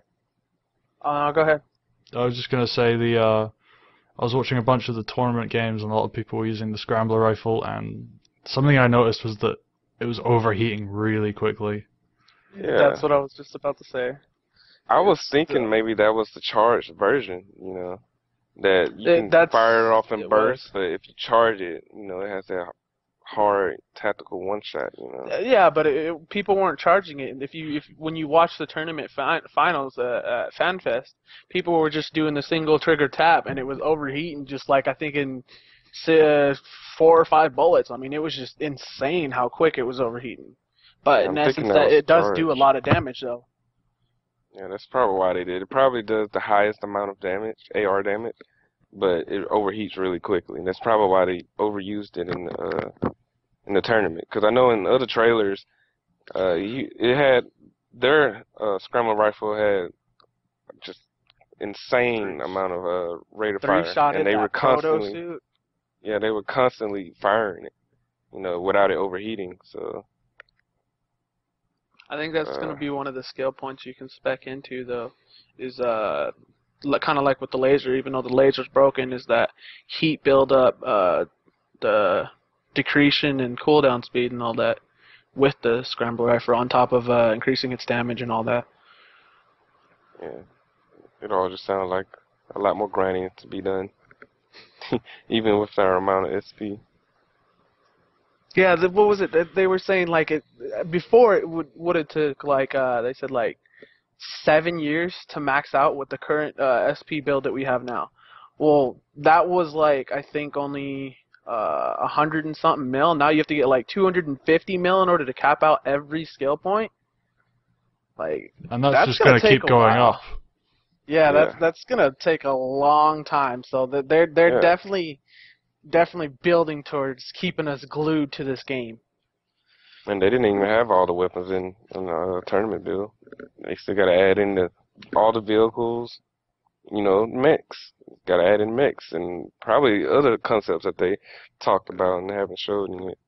S2: Go ahead.
S1: I was just gonna say I was watching a bunch of the tournament games, and a lot of people were using the scrambler rifle, and something I noticed was that it was overheating really quickly.
S4: Yeah.
S2: That's what I was just about to say.
S4: I was thinking maybe that was the charged version, that you can fire it off in bursts, but if you charge it, it has that hard tactical one shot,
S2: Yeah, but people weren't charging it. When you watch the tournament finals at FanFest, people were just doing the single trigger tap, and it was overheating just like I think in 4 or 5 bullets. I mean, it was just insane how quick it was overheating. But in essence, it does do a lot of damage, though.
S4: Yeah, that's probably why they did. It probably does the highest amount of damage, AR damage, but it overheats really quickly. And that's probably why they overused it in the tournament. Because I know in other trailers, it had their scramble rifle had just insane amount of rate of fire, and they were constantly, they were constantly firing it, without it overheating. So
S2: I think that's going to be one of the skill points you can spec into, though, is kind of like with the laser, even though the laser's broken, is that heat buildup, the decretion and cooldown speed and all that with the scramble rifle on top of increasing its damage and all that.
S4: Yeah, it all just sounds like a lot more grinding to be done, even with our amount of SP.
S2: Yeah, what was it? They were saying like before it would have took like they said like 7 years to max out with the current SP build that we have now. Well, that was like I think only 100 and something mil. Now you have to get like 250 mil in order to cap out every skill point.
S1: And that's just gonna keep going up.
S2: Yeah, that's gonna take a long time. So they're definitely building towards keeping us glued to this game.
S4: And they didn't even have all the weapons in the tournament build. They still got to add in all the vehicles, mechs. Got to add in mechs and probably other concepts that they talked about and haven't showed yet.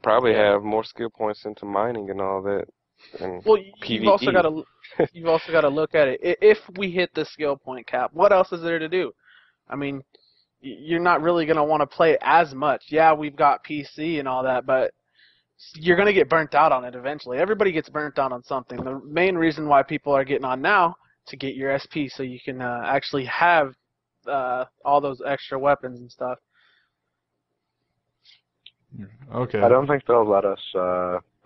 S4: Probably have more skill points into mining and all that. And
S2: well,
S4: PvE.
S2: you've also got to look at it. If we hit the skill point cap, what else is there to do? I mean, you're not really going to want to play as much. Yeah, we've got PC and all that, but you're going to get burnt out on it eventually. Everybody gets burnt out on something. The main reason why people are getting on now to get your SP so you can actually have all those extra weapons and stuff.
S3: Okay. I don't think they'll let us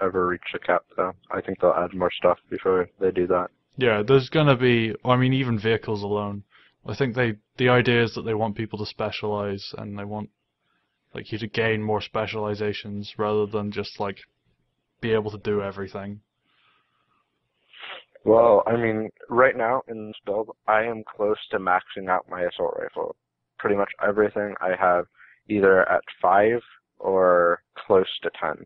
S3: ever reach the cap, though. I think they'll add more stuff before they do that.
S1: Yeah, there's going to be, even vehicles alone. I think the idea is that they want people to specialize, and they want you to gain more specializations rather than just be able to do everything.
S3: Well, right now in this build, I am close to maxing out my assault rifle. Pretty much everything I have either at 5 or close to 10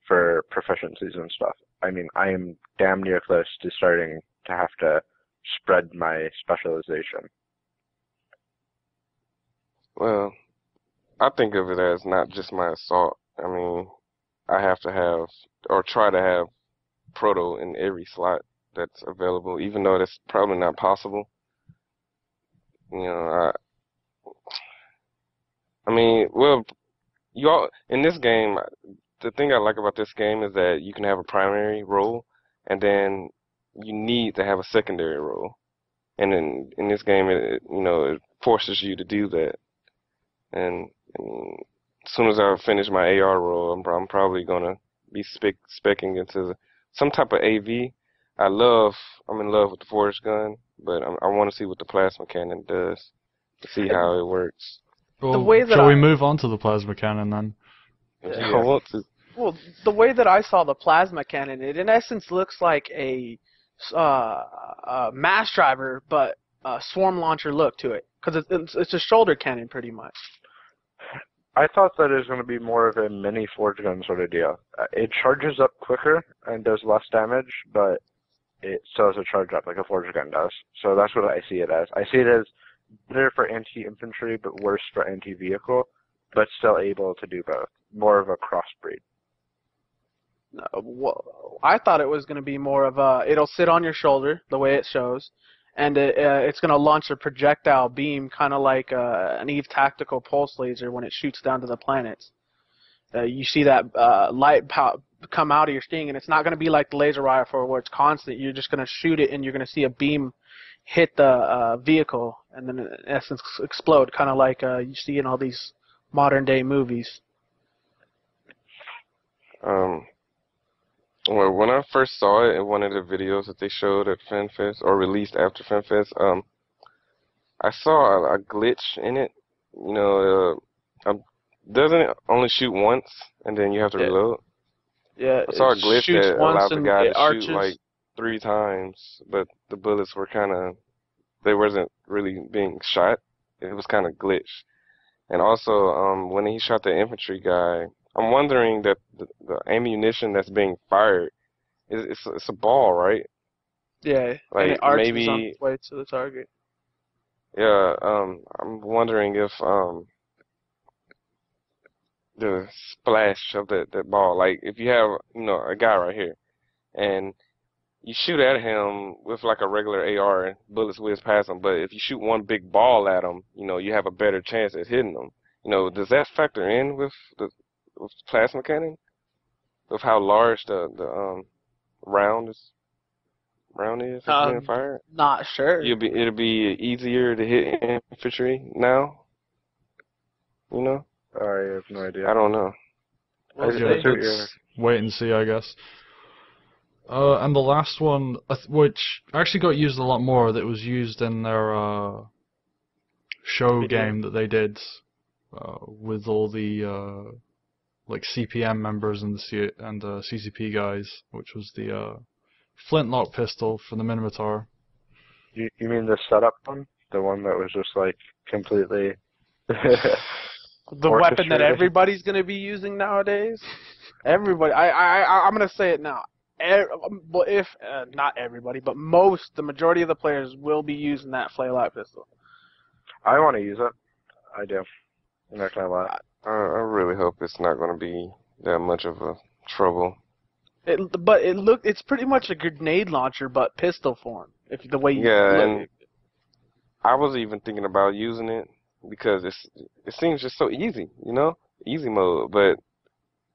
S3: for proficiencies and stuff. I am damn near close to starting to have to spread my specialization.
S4: Well, I think of it as not just my assault. I have to have, or try to have, proto in every slot that's available, even though that's probably not possible. In this game, the thing I like about this game is that you can have a primary role, and then you need to have a secondary role. And in this game, it forces you to do that. And as soon as I finish my AR role, I'm probably gonna be specking into some type of AV. I'm in love with the force gun, but I want to see what the plasma cannon does. to see how it works.
S1: Well,
S2: way that
S1: shall we move on to the plasma cannon then?
S4: If you want to.
S2: Well, the way that I saw the plasma cannon, it in essence looks like a mass driver, but a swarm launcher look to it, because it's a shoulder cannon pretty much.
S3: I thought that it was going to be more of a mini forge gun sort of deal. It charges up quicker and does less damage, but it still has a charge up like a forge gun does. So that's what I see it as. I see it as better for anti-infantry, but worse for anti-vehicle, but still able to do both. More of a crossbreed.
S2: Well, I thought it was going to be more of it'll sit on your shoulder, the way it shows, and it's going to launch a projectile beam, kind of like an Eve tactical pulse laser when it shoots down to the planets. You see that light come out of your sting, and it's not going to be like the laser rifle where it's constant. You're just going to shoot it, and you're going to see a beam hit the vehicle, and then in essence explode, kind of like you see in all these modern-day movies.
S4: Well, when I first saw it in one of the videos that they showed at FanFest, or released after FanFest, I saw a glitch in it. You know, doesn't it only shoot once, and then you have to reload?
S2: Yeah,
S4: I saw a glitch that allowed the guy to
S2: arches.
S4: shoot like 3 times, but the bullets were they wasn't really being shot. It was kind of glitched. And also, when he shot the infantry guy, I'm wondering that the ammunition that's being fired, it's a ball, right?
S2: Yeah,
S4: like
S2: and it arches
S4: maybe
S2: on its way to the target.
S4: Yeah, I'm wondering if the splash of that ball, like if you have a guy right here, and you shoot at him with like a regular AR, bullets whiz past him, but if you shoot one big ball at him, you have a better chance at hitting him. Does that factor in with the plasma cannon? With how large the round is that's being fired?
S2: Not sure.
S4: It'll be easier to hit infantry now.
S3: I have no idea.
S4: I don't know.
S1: Let's wait and see, I guess. And the last one, which actually got used a lot more, that was used in their show game that they did with all the like CPM members and the CCP guys, which was the flintlock pistol for the Minotaur.
S3: You mean the setup one? The one that was just like completely...
S2: The weapon that everybody's going to be using nowadays? Everybody. I'm going to say it now. If not everybody, but the majority of the players will be using that flintlock pistol.
S3: I want to use it. I do. I'm not going to lie.
S4: I really hope it's not going to be that much of a trouble.
S2: It's pretty much a grenade launcher, but pistol form. If the way you look.
S4: And I was even thinking about using it because it seems just so easy, easy mode. But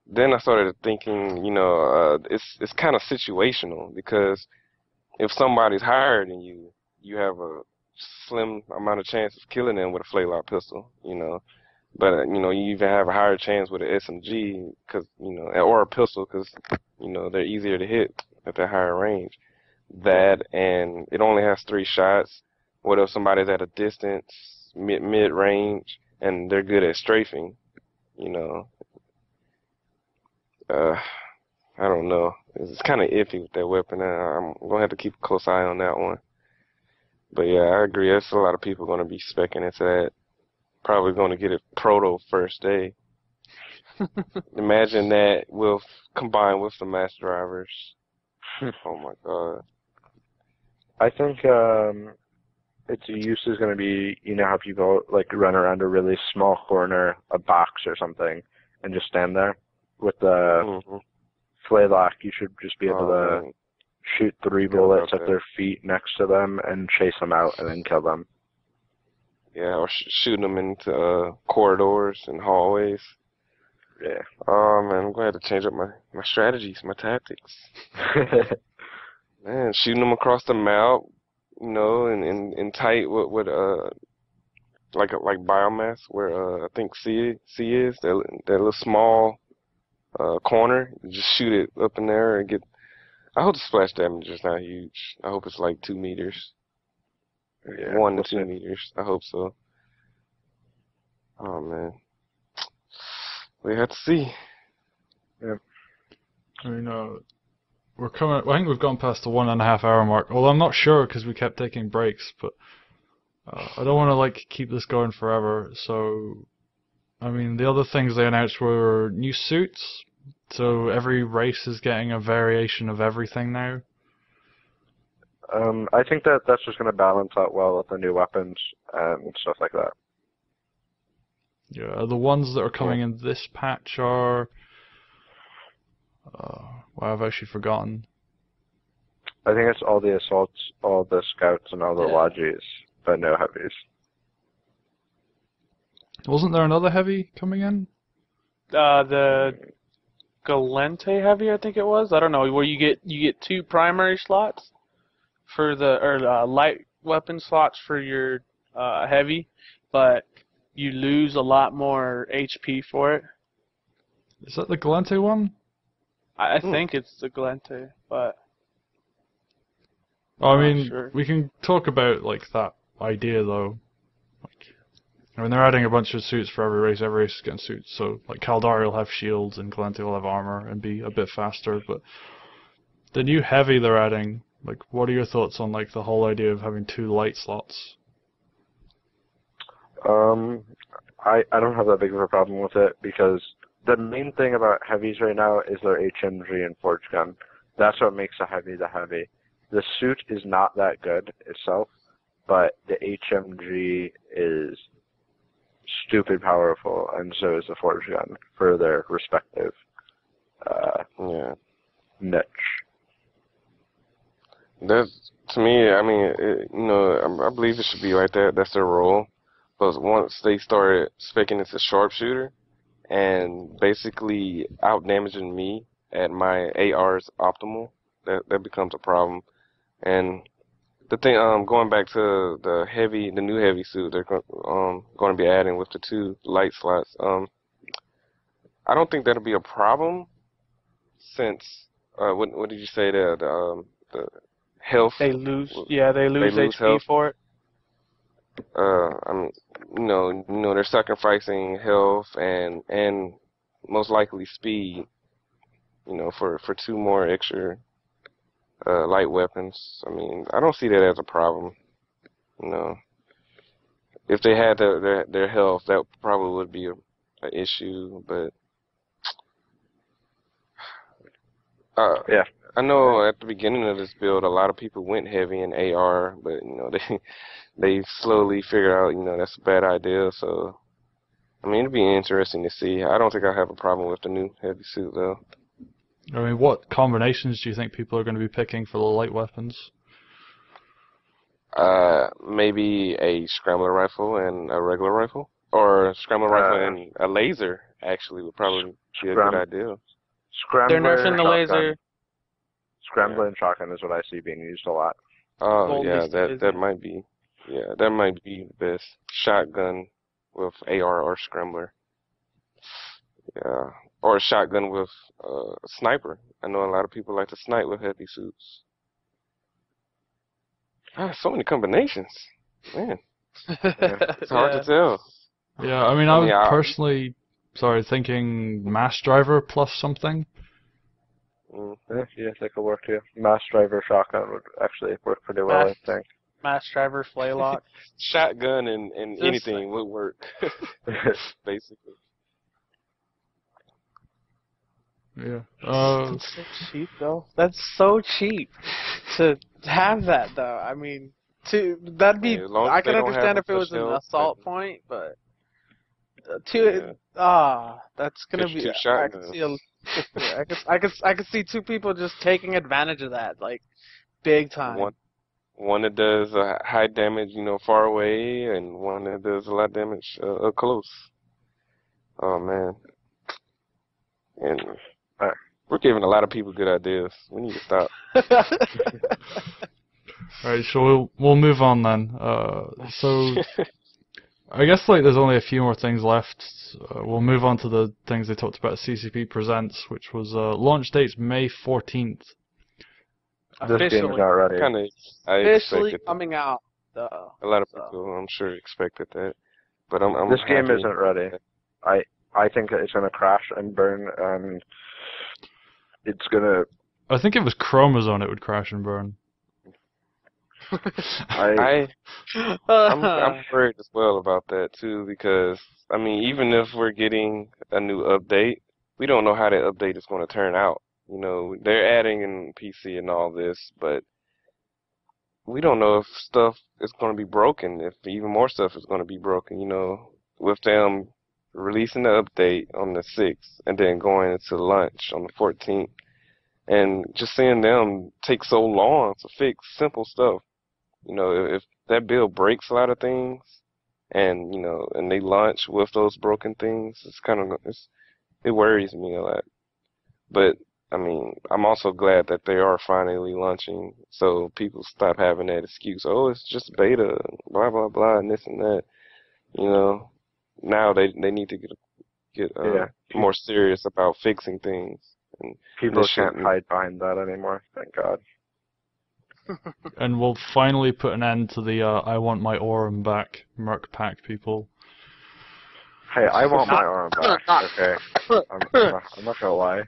S4: then I started thinking, it's kind of situational, because if somebody's higher than you, you have a slim amount of chance of killing them with a flintlock pistol, But you even have a higher chance with an SMG, or a pistol, because they're easier to hit at that higher range. That, and it only has 3 shots. What if somebody's at a distance, mid range, and they're good at strafing? I don't know. It's kind of iffy with that weapon. I'm gonna have to keep a close eye on that one. But yeah, I agree. There's a lot of people gonna be specking into that. Probably going to get it proto first day. Imagine that combined with the mass drivers. Oh my god.
S3: I think its use is going to be, how people like run around a really small corner, a box or something, and just stand there. With the flintlock, you should just be able to shoot 3 bullets at their feet next to them and chase them out and then kill them.
S4: Yeah, or shooting them into corridors and hallways.
S3: Yeah.
S4: Oh man, I'm going to have to change up my strategies, my tactics. Man, shooting them across the map, in tight with like biomass, where I think C is that little small corner. You just shoot it up in there and get. I hope the splash damage is not huge. I hope it's like 2 meters.
S3: Yeah,
S4: 1 to 2 meters. I hope so. man. We have to see.
S3: Yeah.
S1: I mean, we're coming. I think we've gone past the 1.5 hour mark. Although I'm not sure because we kept taking breaks. But I don't want to like keep this going forever. So, I mean, the other things they announced were new suits. So every race is getting a variation of everything now.
S3: I think that's just going to balance out well with the new weapons and stuff like that.
S1: Yeah, the ones that are coming in this patch are. Well, I've actually forgotten.
S3: I think it's all the assaults, all the scouts, and all the lodges, but no heavies.
S1: Wasn't there another heavy coming in?
S2: The Galente heavy, I think it was. I don't know, where you get 2 primary slots for light weapon slots for your heavy, but you lose a lot more HP for it.
S1: Is that the Galente one?
S2: I think it's the Galente, but
S1: I mean,
S2: sure.
S1: we can talk about like that idea though. Like, I mean, they're adding a bunch of suits for every race is getting suits. So like Caldari will have shields and Galente will have armor and be a bit faster. But the new heavy they're adding, like, what are your thoughts on like the whole idea of having 2 light slots?
S3: I don't have that big of a problem with it because the main thing about heavies right now is their HMG and forge gun. That's what makes a heavy the heavy. The suit is not that good itself, but the HMG is stupid powerful, and so is the forge gun for their respective niche.
S4: That's, to me, I mean, I believe it should be like that. That's their role. But once they started speccing into sharpshooter and basically out-damaging me at my AR's optimal, that becomes a problem. And the thing, going back to the new heavy suit they're going to be adding with the 2 light slots, I don't think that'll be a problem since, what did you say, the health?
S2: They lose HP
S4: health
S2: for it.
S4: I mean, they're sacrificing health and most likely speed, for 2 more extra light weapons. I mean, I don't see that as a problem. If they had their health, that probably would be an issue. But I know at the beginning of this build, a lot of people went heavy in AR, but they slowly figured out, that's a bad idea. So, I mean, it'd be interesting to see. I don't think I have a problem with the new heavy suit, though.
S1: I mean, what combinations do you think people are going to be picking for the light weapons?
S4: Maybe a scrambler rifle and a regular rifle, or a scrambler rifle and a laser. Actually, would probably be a good idea.
S2: They're nerfing the laser.
S3: Scrambler and shotgun is what I see being used a lot.
S4: Oh yeah, that might be. Yeah, that might be the best. Shotgun with AR or scrambler. Yeah, or a shotgun with a sniper. I know a lot of people like to snipe with heavy suits. So many combinations, man. It's hard to tell.
S1: Yeah, I mean, I was personally, thinking mass driver plus something.
S3: Yeah, that could work too. Mass driver shotgun would actually work pretty well, I think.
S2: Mass driver flaylock.
S4: Shotgun and anything would work, basically.
S1: Yeah.
S2: That's so cheap, though. That's so cheap to have that, though. I mean, that'd be. I can understand if it was an assault point, but that's gonna be. I can see I could see 2 people just taking advantage of that, like big time.
S4: One that does high damage, far away, and one that does a lot of damage up close. Oh man. And we're giving a lot of people good ideas. We need to stop.
S1: Alright, so we'll move on then. So I guess there's only a few more things left. We'll move on to the things they talked about at CCP Presents, which was launch dates May 14th.
S3: This game's not ready.
S2: Officially coming out.
S4: A lot of people, I'm sure, expected that. But I'm
S3: This game
S4: happy.
S3: isn't ready. I think that it's gonna crash and burn, and it's gonna.
S1: I think if it was Chromosome, it would crash and burn.
S3: I
S4: I'm worried as well about that too, because I mean, even if we're getting a new update, we don't know how that update is going to turn out. You know, they're adding in PC and all this, but we don't know if stuff is going to be broken, if even more stuff is going to be broken. You know, with them releasing the update on the 6th and then going into lunch on the 14th, and just seeing them take so long to fix simple stuff. You know, if that build breaks a lot of things, and you know, and they launch with those broken things, it worries me a lot. But I mean, I'm also glad that they are finally launching, so people stop having that excuse. Oh, it's just beta, blah blah blah, and this and that. You know, now they need to get more serious about fixing things. And
S3: people
S4: this
S3: can't
S4: shouldn't-
S3: hide behind that anymore. Thank God.
S1: And we'll finally put an end to the I want my Aurum back Merc Pack people.
S3: Hey, I want my arm back. Okay, I'm not gonna lie.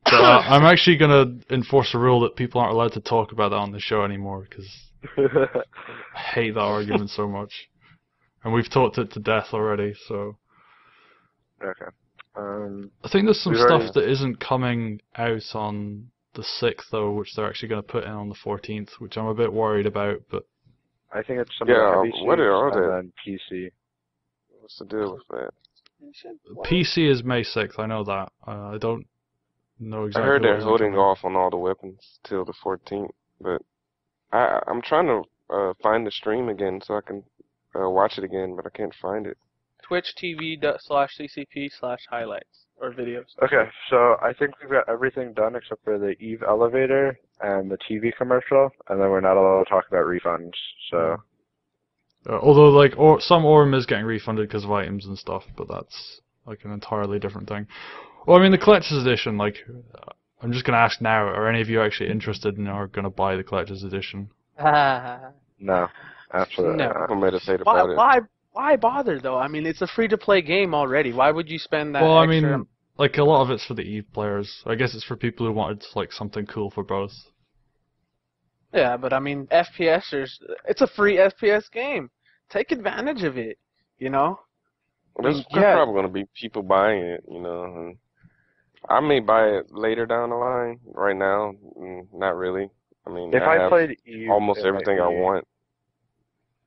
S1: So, I'm actually going to enforce a rule that people aren't allowed to talk about that on the show anymore, because I hate that argument so much. And we've talked it to death already, so...
S3: Okay.
S1: I think there's some
S3: we've
S1: stuff
S3: already-
S1: that isn't coming out on the 6th, though, which they're actually going to put in on the 14th, which I'm a bit worried about, but...
S3: I think it's some
S4: Yeah,
S3: of the heavy
S4: what are
S3: suits
S4: they?
S3: and then PC.
S4: What's the deal with that?
S1: PC is May 6th, I know that. I don't know
S4: I
S1: exactly
S4: heard
S1: what
S4: they're
S1: isn't
S4: holding
S1: coming.
S4: off on all the weapons till the 14th, but I'm trying to find the stream again so I can watch it again, but I can't find it.
S2: Twitch TV.com/CCP/highlights or videos.
S3: Okay, so I think we've got everything done except for the Eve elevator and the TV commercial, and then we're not allowed to talk about refunds. So
S1: Although, like, some Aurum is getting refunded because of items and stuff, but that's, like, an entirely different thing. Well, I mean, the Collector's Edition, like, I'm just going to ask now, are any of you actually interested in or going to buy the Collector's Edition?
S3: no, absolutely
S2: No.
S3: not.
S4: I'll meditate
S2: Why,
S4: about it.
S2: why bother though? I mean, it's a free-to-play game already. Why would you spend that
S1: Well, I
S2: extra?
S1: mean, like, a lot of it's for the Eve players. I guess it's for people who wanted, like, something cool for both.
S2: Yeah, but I mean, it's a free FPS game. Take advantage of it, you know?
S4: There's
S2: yeah.
S4: probably going to be people buying it, you know. And I may buy it later down the line. Right now, not really. I mean,
S3: If I
S4: have
S3: played Eve,
S4: almost
S3: it
S4: everything
S3: might
S4: I
S3: be-
S4: want.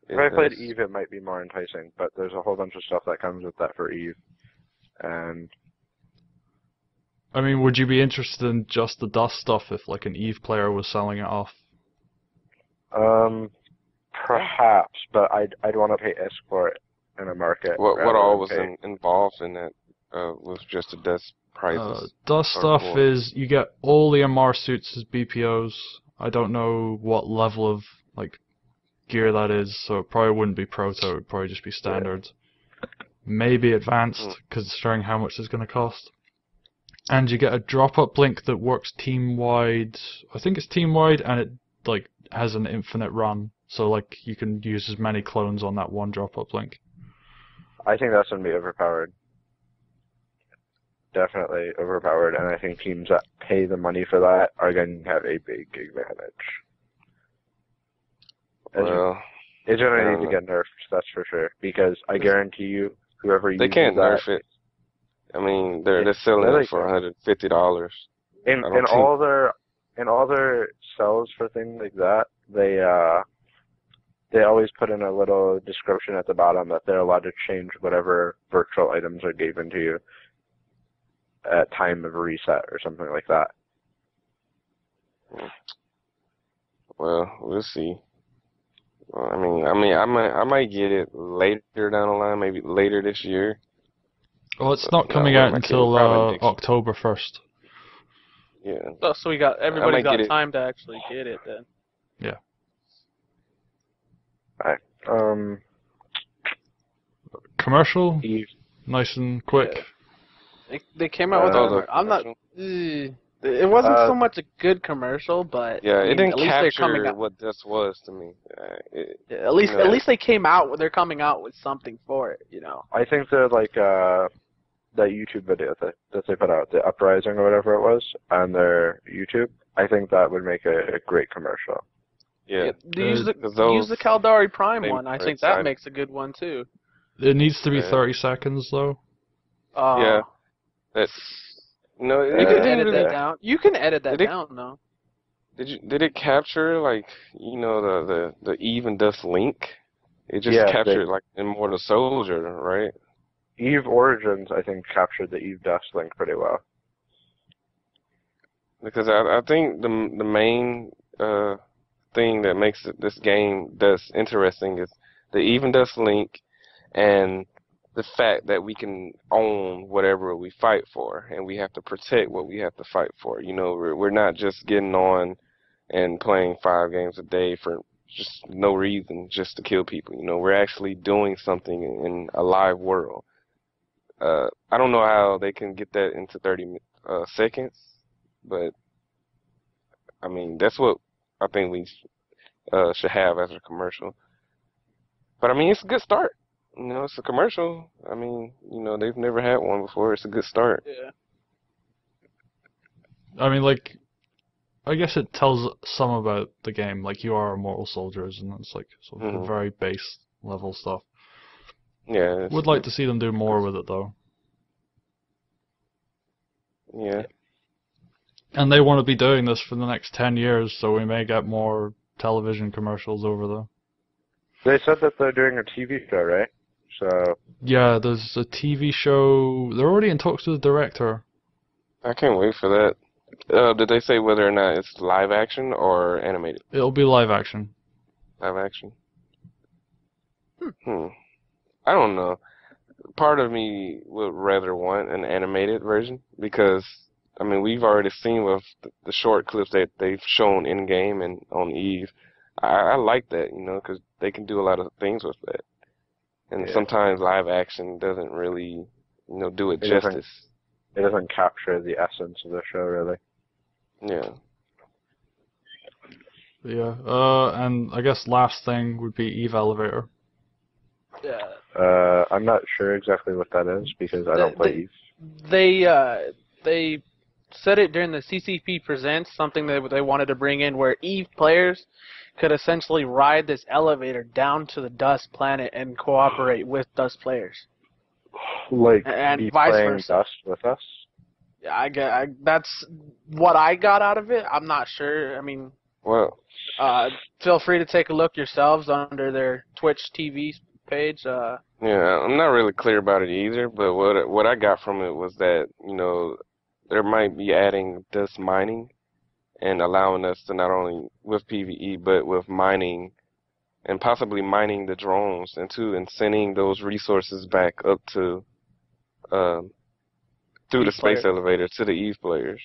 S3: If I played Eve, it might be more enticing, but there's a whole bunch of stuff that comes with that for Eve. And
S1: I mean, would you be interested in just the dust stuff if, like, an Eve player was selling it off?
S3: perhaps, but I'd want to pay ISK for it in a market.
S4: what
S3: rather
S4: all
S3: than
S4: was
S3: pay-
S4: involved in that with just the desk prices?
S1: Dust
S4: or
S1: stuff
S4: more?
S1: is you get all the MR suits as BPOs. I don't know what level of, like, gear that is, so it probably wouldn't be proto, it would probably just be standard. Maybe advanced, considering how much it's going to cost. And you get a drop-up link that works team-wide. I think it's team-wide, and it, like, has an infinite run. So, like, you can use as many clones on that one drop-up link.
S3: I think that's going to be overpowered. Definitely overpowered, and I think teams that pay the money for that are going to have a big advantage.
S4: Well,
S3: It's going
S4: I
S3: to
S4: don't
S3: need to
S4: know.
S3: get nerfed, that's for sure. Because I guarantee you, whoever
S4: they
S3: uses
S4: can't
S3: that,
S4: nerf it. I mean, they're selling
S3: really
S4: it for $150.
S3: in
S4: I don't
S3: all their sells for things like that, they always put in a little description at the bottom that they're allowed to change whatever virtual items are given to you at time of reset or something like that.
S4: Well, we'll see. Well, I might get it later down the line, maybe later this year.
S1: Well, it's
S4: No,
S1: not coming
S4: well,
S1: out
S4: my kid
S1: until
S4: probably next-
S1: October 1st.
S4: Yeah.
S2: Oh, so everybody
S4: might
S2: got
S4: get it.
S2: time to actually get it then.
S1: Commercial,
S3: Eve.
S1: nice and quick.
S2: They came out with
S3: Oh,
S2: a.
S4: the
S2: I'm not.
S4: commercial?
S2: It wasn't so much a good commercial, but
S4: Yeah,
S2: I mean,
S4: it didn't
S2: at least they're coming
S4: capture
S2: out.
S4: what this was to me.
S2: At least they came out. They're coming out with something for it, you know.
S3: I think that that YouTube video that they put out, the Uprising or whatever it was, on their YouTube, I think that would make a great commercial.
S4: Yeah.
S2: Use the
S4: those
S2: Caldari Prime
S4: made me
S2: one. I
S4: very
S2: think that
S4: excited.
S2: makes a good one too.
S1: It needs to be
S4: Yeah.
S1: 30 seconds though.
S4: Yeah. That's
S2: You
S4: it
S2: can
S4: didn't
S2: edit
S4: really.
S2: that down. You can edit that
S4: Did it-
S2: down though.
S4: Did it capture like the Eve and Dust link? It just
S3: Yeah,
S4: captured like Immortal Soldier, right?
S3: Eve Origins, I think, captured the Eve Dust link pretty well.
S4: Because I think the main thing that makes this game thus interesting is the Eve and Dust link and the fact that we can own whatever we fight for, and we have to protect what we have to fight for. You know, we're not just getting on and playing 5 games a day for just no reason, just to kill people. You know, we're actually doing something in a live world. I don't know how they can get that into 30 seconds, but I mean, that's what I think we should have as a commercial. But I mean, it's a good start. You know, it's a commercial. I mean, you know, they've never had one before. It's a good start.
S2: Yeah.
S1: I mean, like, I guess it tells some about the game. Like, you are immortal soldiers, and it's like sort of the very base level stuff.
S4: Yeah.
S1: Would like to see them do more with it, though.
S4: Yeah.
S1: And they want to be doing this for the next 10 years, so we may get more television commercials over there.
S3: They said that they're doing a TV show, right? So
S1: Yeah, there's a TV show. They're already in talks with the director.
S4: I can't wait for that. Did they say whether or not it's live action or animated?
S1: It'll be live action.
S4: Live action. I don't know. Part of me would rather want an animated version because, I mean, we've already seen with the short clips that they've shown in game and on Eve. I like that, you know, because they can do a lot of things with that. And sometimes live action doesn't really, you know, do it justice.
S3: It doesn't capture the essence of the show, really.
S4: Yeah.
S1: Yeah. And I guess last thing would be Eve Elevator.
S2: Yeah.
S3: I'm not sure exactly what that is because I don't play Eve.
S2: They said it during the CCP Presents, something that they wanted to bring in where Eve players could essentially ride this elevator down to the Dust planet and cooperate with Dust players.
S3: Like,
S2: and
S3: be
S2: vice
S3: playing
S2: versa.
S3: Dust with us?
S2: Yeah, that's what I got out of it. I'm not sure. I mean,
S4: Well,
S2: feel free to take a look yourselves under their Twitch TV page.
S4: yeah, I'm not really clear about it either, but what I got from it was that, you know, there might be adding dust mining and allowing us to not only with PvE, but with mining and possibly mining the drones and sending those resources back up to, through the space elevator to the Eve players.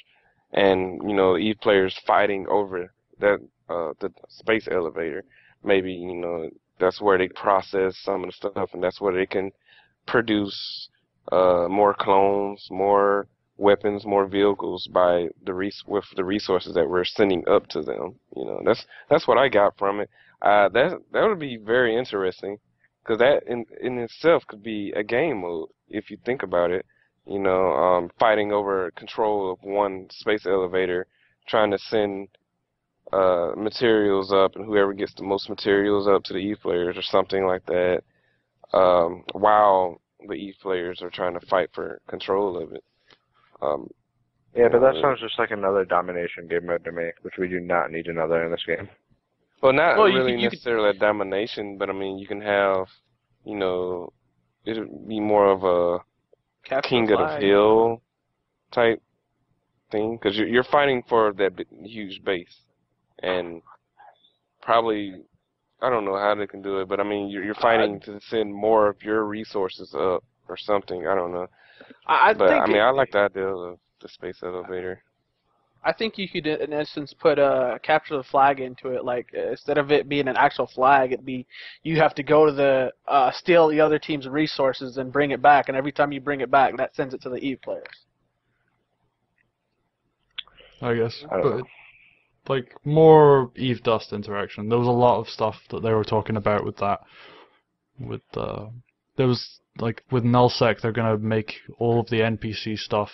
S4: And, you know, Eve players fighting over that, the space elevator. Maybe, you know, that's where they process some of the stuff, and that's where they can produce more clones, more weapons, more vehicles by with the resources that we're sending up to them. You know, that's what I got from it. That would be very interesting, because that in itself could be a game mode if you think about it. You know, fighting over control of one space elevator, trying to send materials up, and whoever gets the most materials up to the Eve players or something like that, while the Eve players are trying to fight for control of it.
S3: Yeah, but that sounds just like another domination game mode to me, which we do not need another in this game.
S4: Well, not really
S2: you
S4: necessarily a domination, but I mean, you can have, you know, it would be more of a King of the Hill type thing, because you're fighting for that huge base, and probably, I don't know how they can do it, but I mean, you're fighting to send more of your resources up or something. I don't know. I like the idea of the space elevator.
S2: I think you could, in essence, put capture the flag into it. Like, instead of it being an actual flag, it'd be you have to go to the steal the other team's resources and bring it back. And every time you bring it back, that sends it to the Eve players.
S1: I guess.
S3: I don't
S1: But
S3: know.
S1: like more Eve Dust interaction. There was a lot of stuff that they were talking about with that. With there was like with nullsec, they're gonna make all of the NPC stuff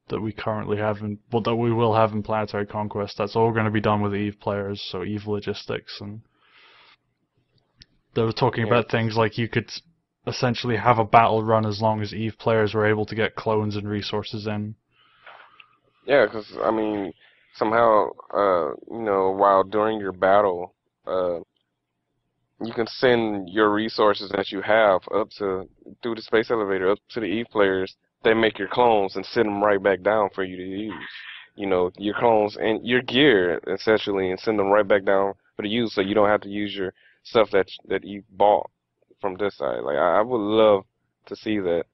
S1: that we currently have that we will have in Planetary Conquest. That's all going to be done with Eve players, so Eve logistics, and they were talking
S4: Yeah.
S1: about things like you could essentially have a battle run as long as Eve players were able to get clones and resources in.
S4: Yeah, because I mean, somehow, while during your battle, you can send your resources that you have through the space elevator up to the Eve players. They make your clones and send them right back down for you to use. Your clones and your gear essentially, and send them right back down for the use, so you don't have to use your stuff that you bought from this side. Like I would love to see that.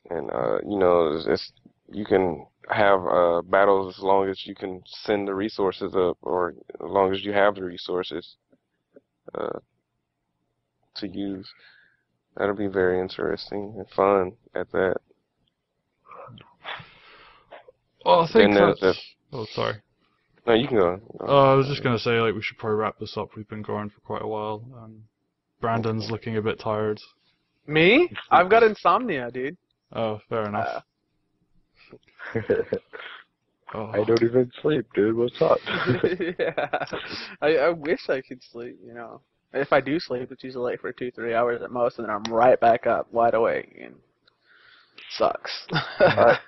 S4: And you can have battles as long as you can send the resources up, or as long as you have the resources to use. That'll be very interesting and fun at that.
S1: Well, I think
S4: Then
S1: that's... Oh, sorry.
S4: No, you can go.
S1: I was just going to say, like, we should probably wrap this up. We've been going for quite a while. Brandon's looking a bit tired.
S2: Me? I've got insomnia, dude.
S1: Oh, fair enough.
S3: I don't even sleep, dude. What's up?
S2: Yeah. I wish I could sleep, If I do sleep, it's usually like for 2-3 hours at most, and then I'm right back up, wide awake, and sucks.
S3: Alright.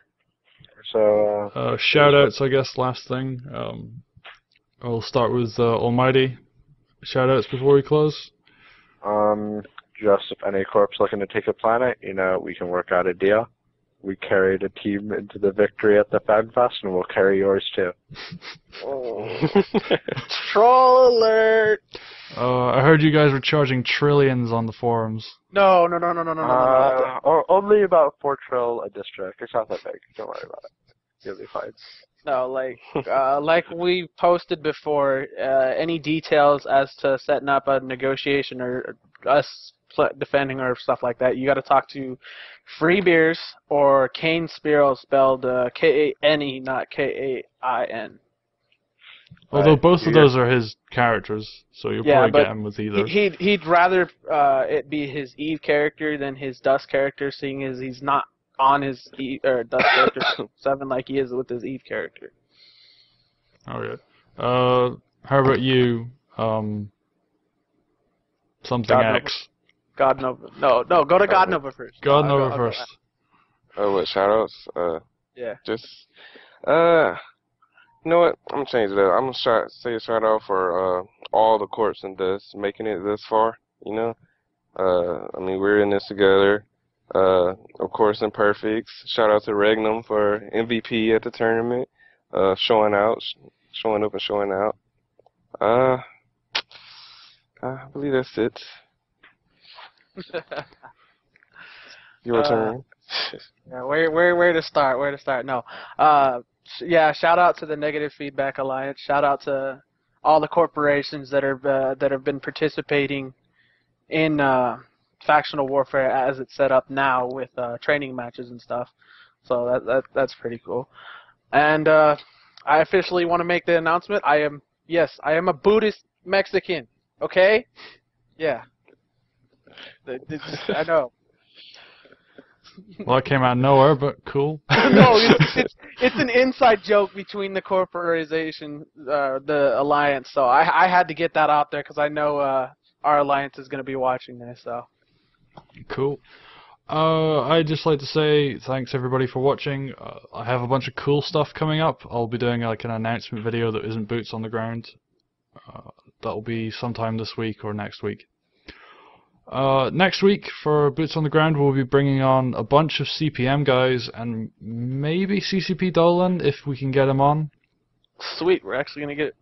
S3: So,
S1: Shoutouts, I guess, last thing. I'll start with Almighty. Shoutouts before we close.
S3: just if any corp's looking to take a planet, we can work out a deal. We carried a team into the victory at the FanFest, and we'll carry yours too.
S2: Oh. Troll alert!
S1: I heard you guys were charging trillions on the forums.
S2: No.
S3: Only about 4 trill a district. It's not that big. Don't worry about it. You'll be fine.
S2: No, like we posted before, any details as to setting up a negotiation or us defending or stuff like that, you got to talk to Free Beers or Kane Spiro, spelled Kane, not Kain.
S1: Although both of those are his characters, so you'll probably get him with either.
S2: He'd rather it be his Eve character than his Dust character, seeing as he's not on his Dust character 7 like he is with his Eve character.
S1: Okay. How about you? Something
S2: God
S1: X.
S2: God Nova. No, go to God Nova first.
S1: God Nova first.
S4: Oh, what, shoutouts?
S2: Yeah.
S4: Just, you know what? I'm gonna change it up. I'm gonna say a shout out for all the corps and Dust making it this far. I mean, we're in this together. Of course, Imperfects. Shout out to Regnum for MVP at the tournament. Showing up and showing out. I believe that's it. Your turn.
S2: Yeah, where to start? Where to start? No. Yeah. Shout out to the Negative Feedback Alliance. Shout out to all the corporations that have been participating in factional warfare as it's set up now with training matches and stuff. So that's pretty cool. And I officially want to make the announcement. I am a Buddhist Mexican. Okay? Yeah. I know.
S1: Well, that came out of nowhere, but cool.
S2: No, it's an inside joke between the corporation, the alliance. So I had to get that out there because I know our alliance is going to be watching this. So.
S1: Cool. I'd just like to say thanks everybody for watching. I have a bunch of cool stuff coming up. I'll be doing like an announcement video that isn't boots on the ground. That'll be sometime this week or next week. Next week for Boots on the Ground, we'll be bringing on a bunch of CPM guys and maybe CCP Dolan if we can get him on.
S2: Sweet, we're actually gonna get it.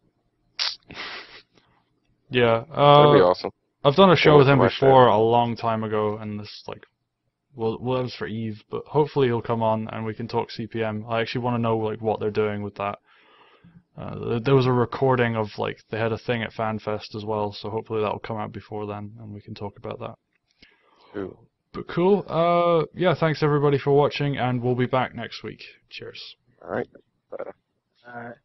S1: Yeah.
S4: That'd be awesome.
S1: I've done a show with him before a long time ago, and this well, it was for Eve, but hopefully he'll come on and we can talk CPM. I actually want to know what they're doing with that. There was a recording of they had a thing at FanFest as well, so hopefully that'll come out before then and we can talk about that.
S4: Ooh.
S1: But cool. Yeah, thanks everybody for watching, and we'll be back next week. Cheers.
S3: All right.
S5: Alright.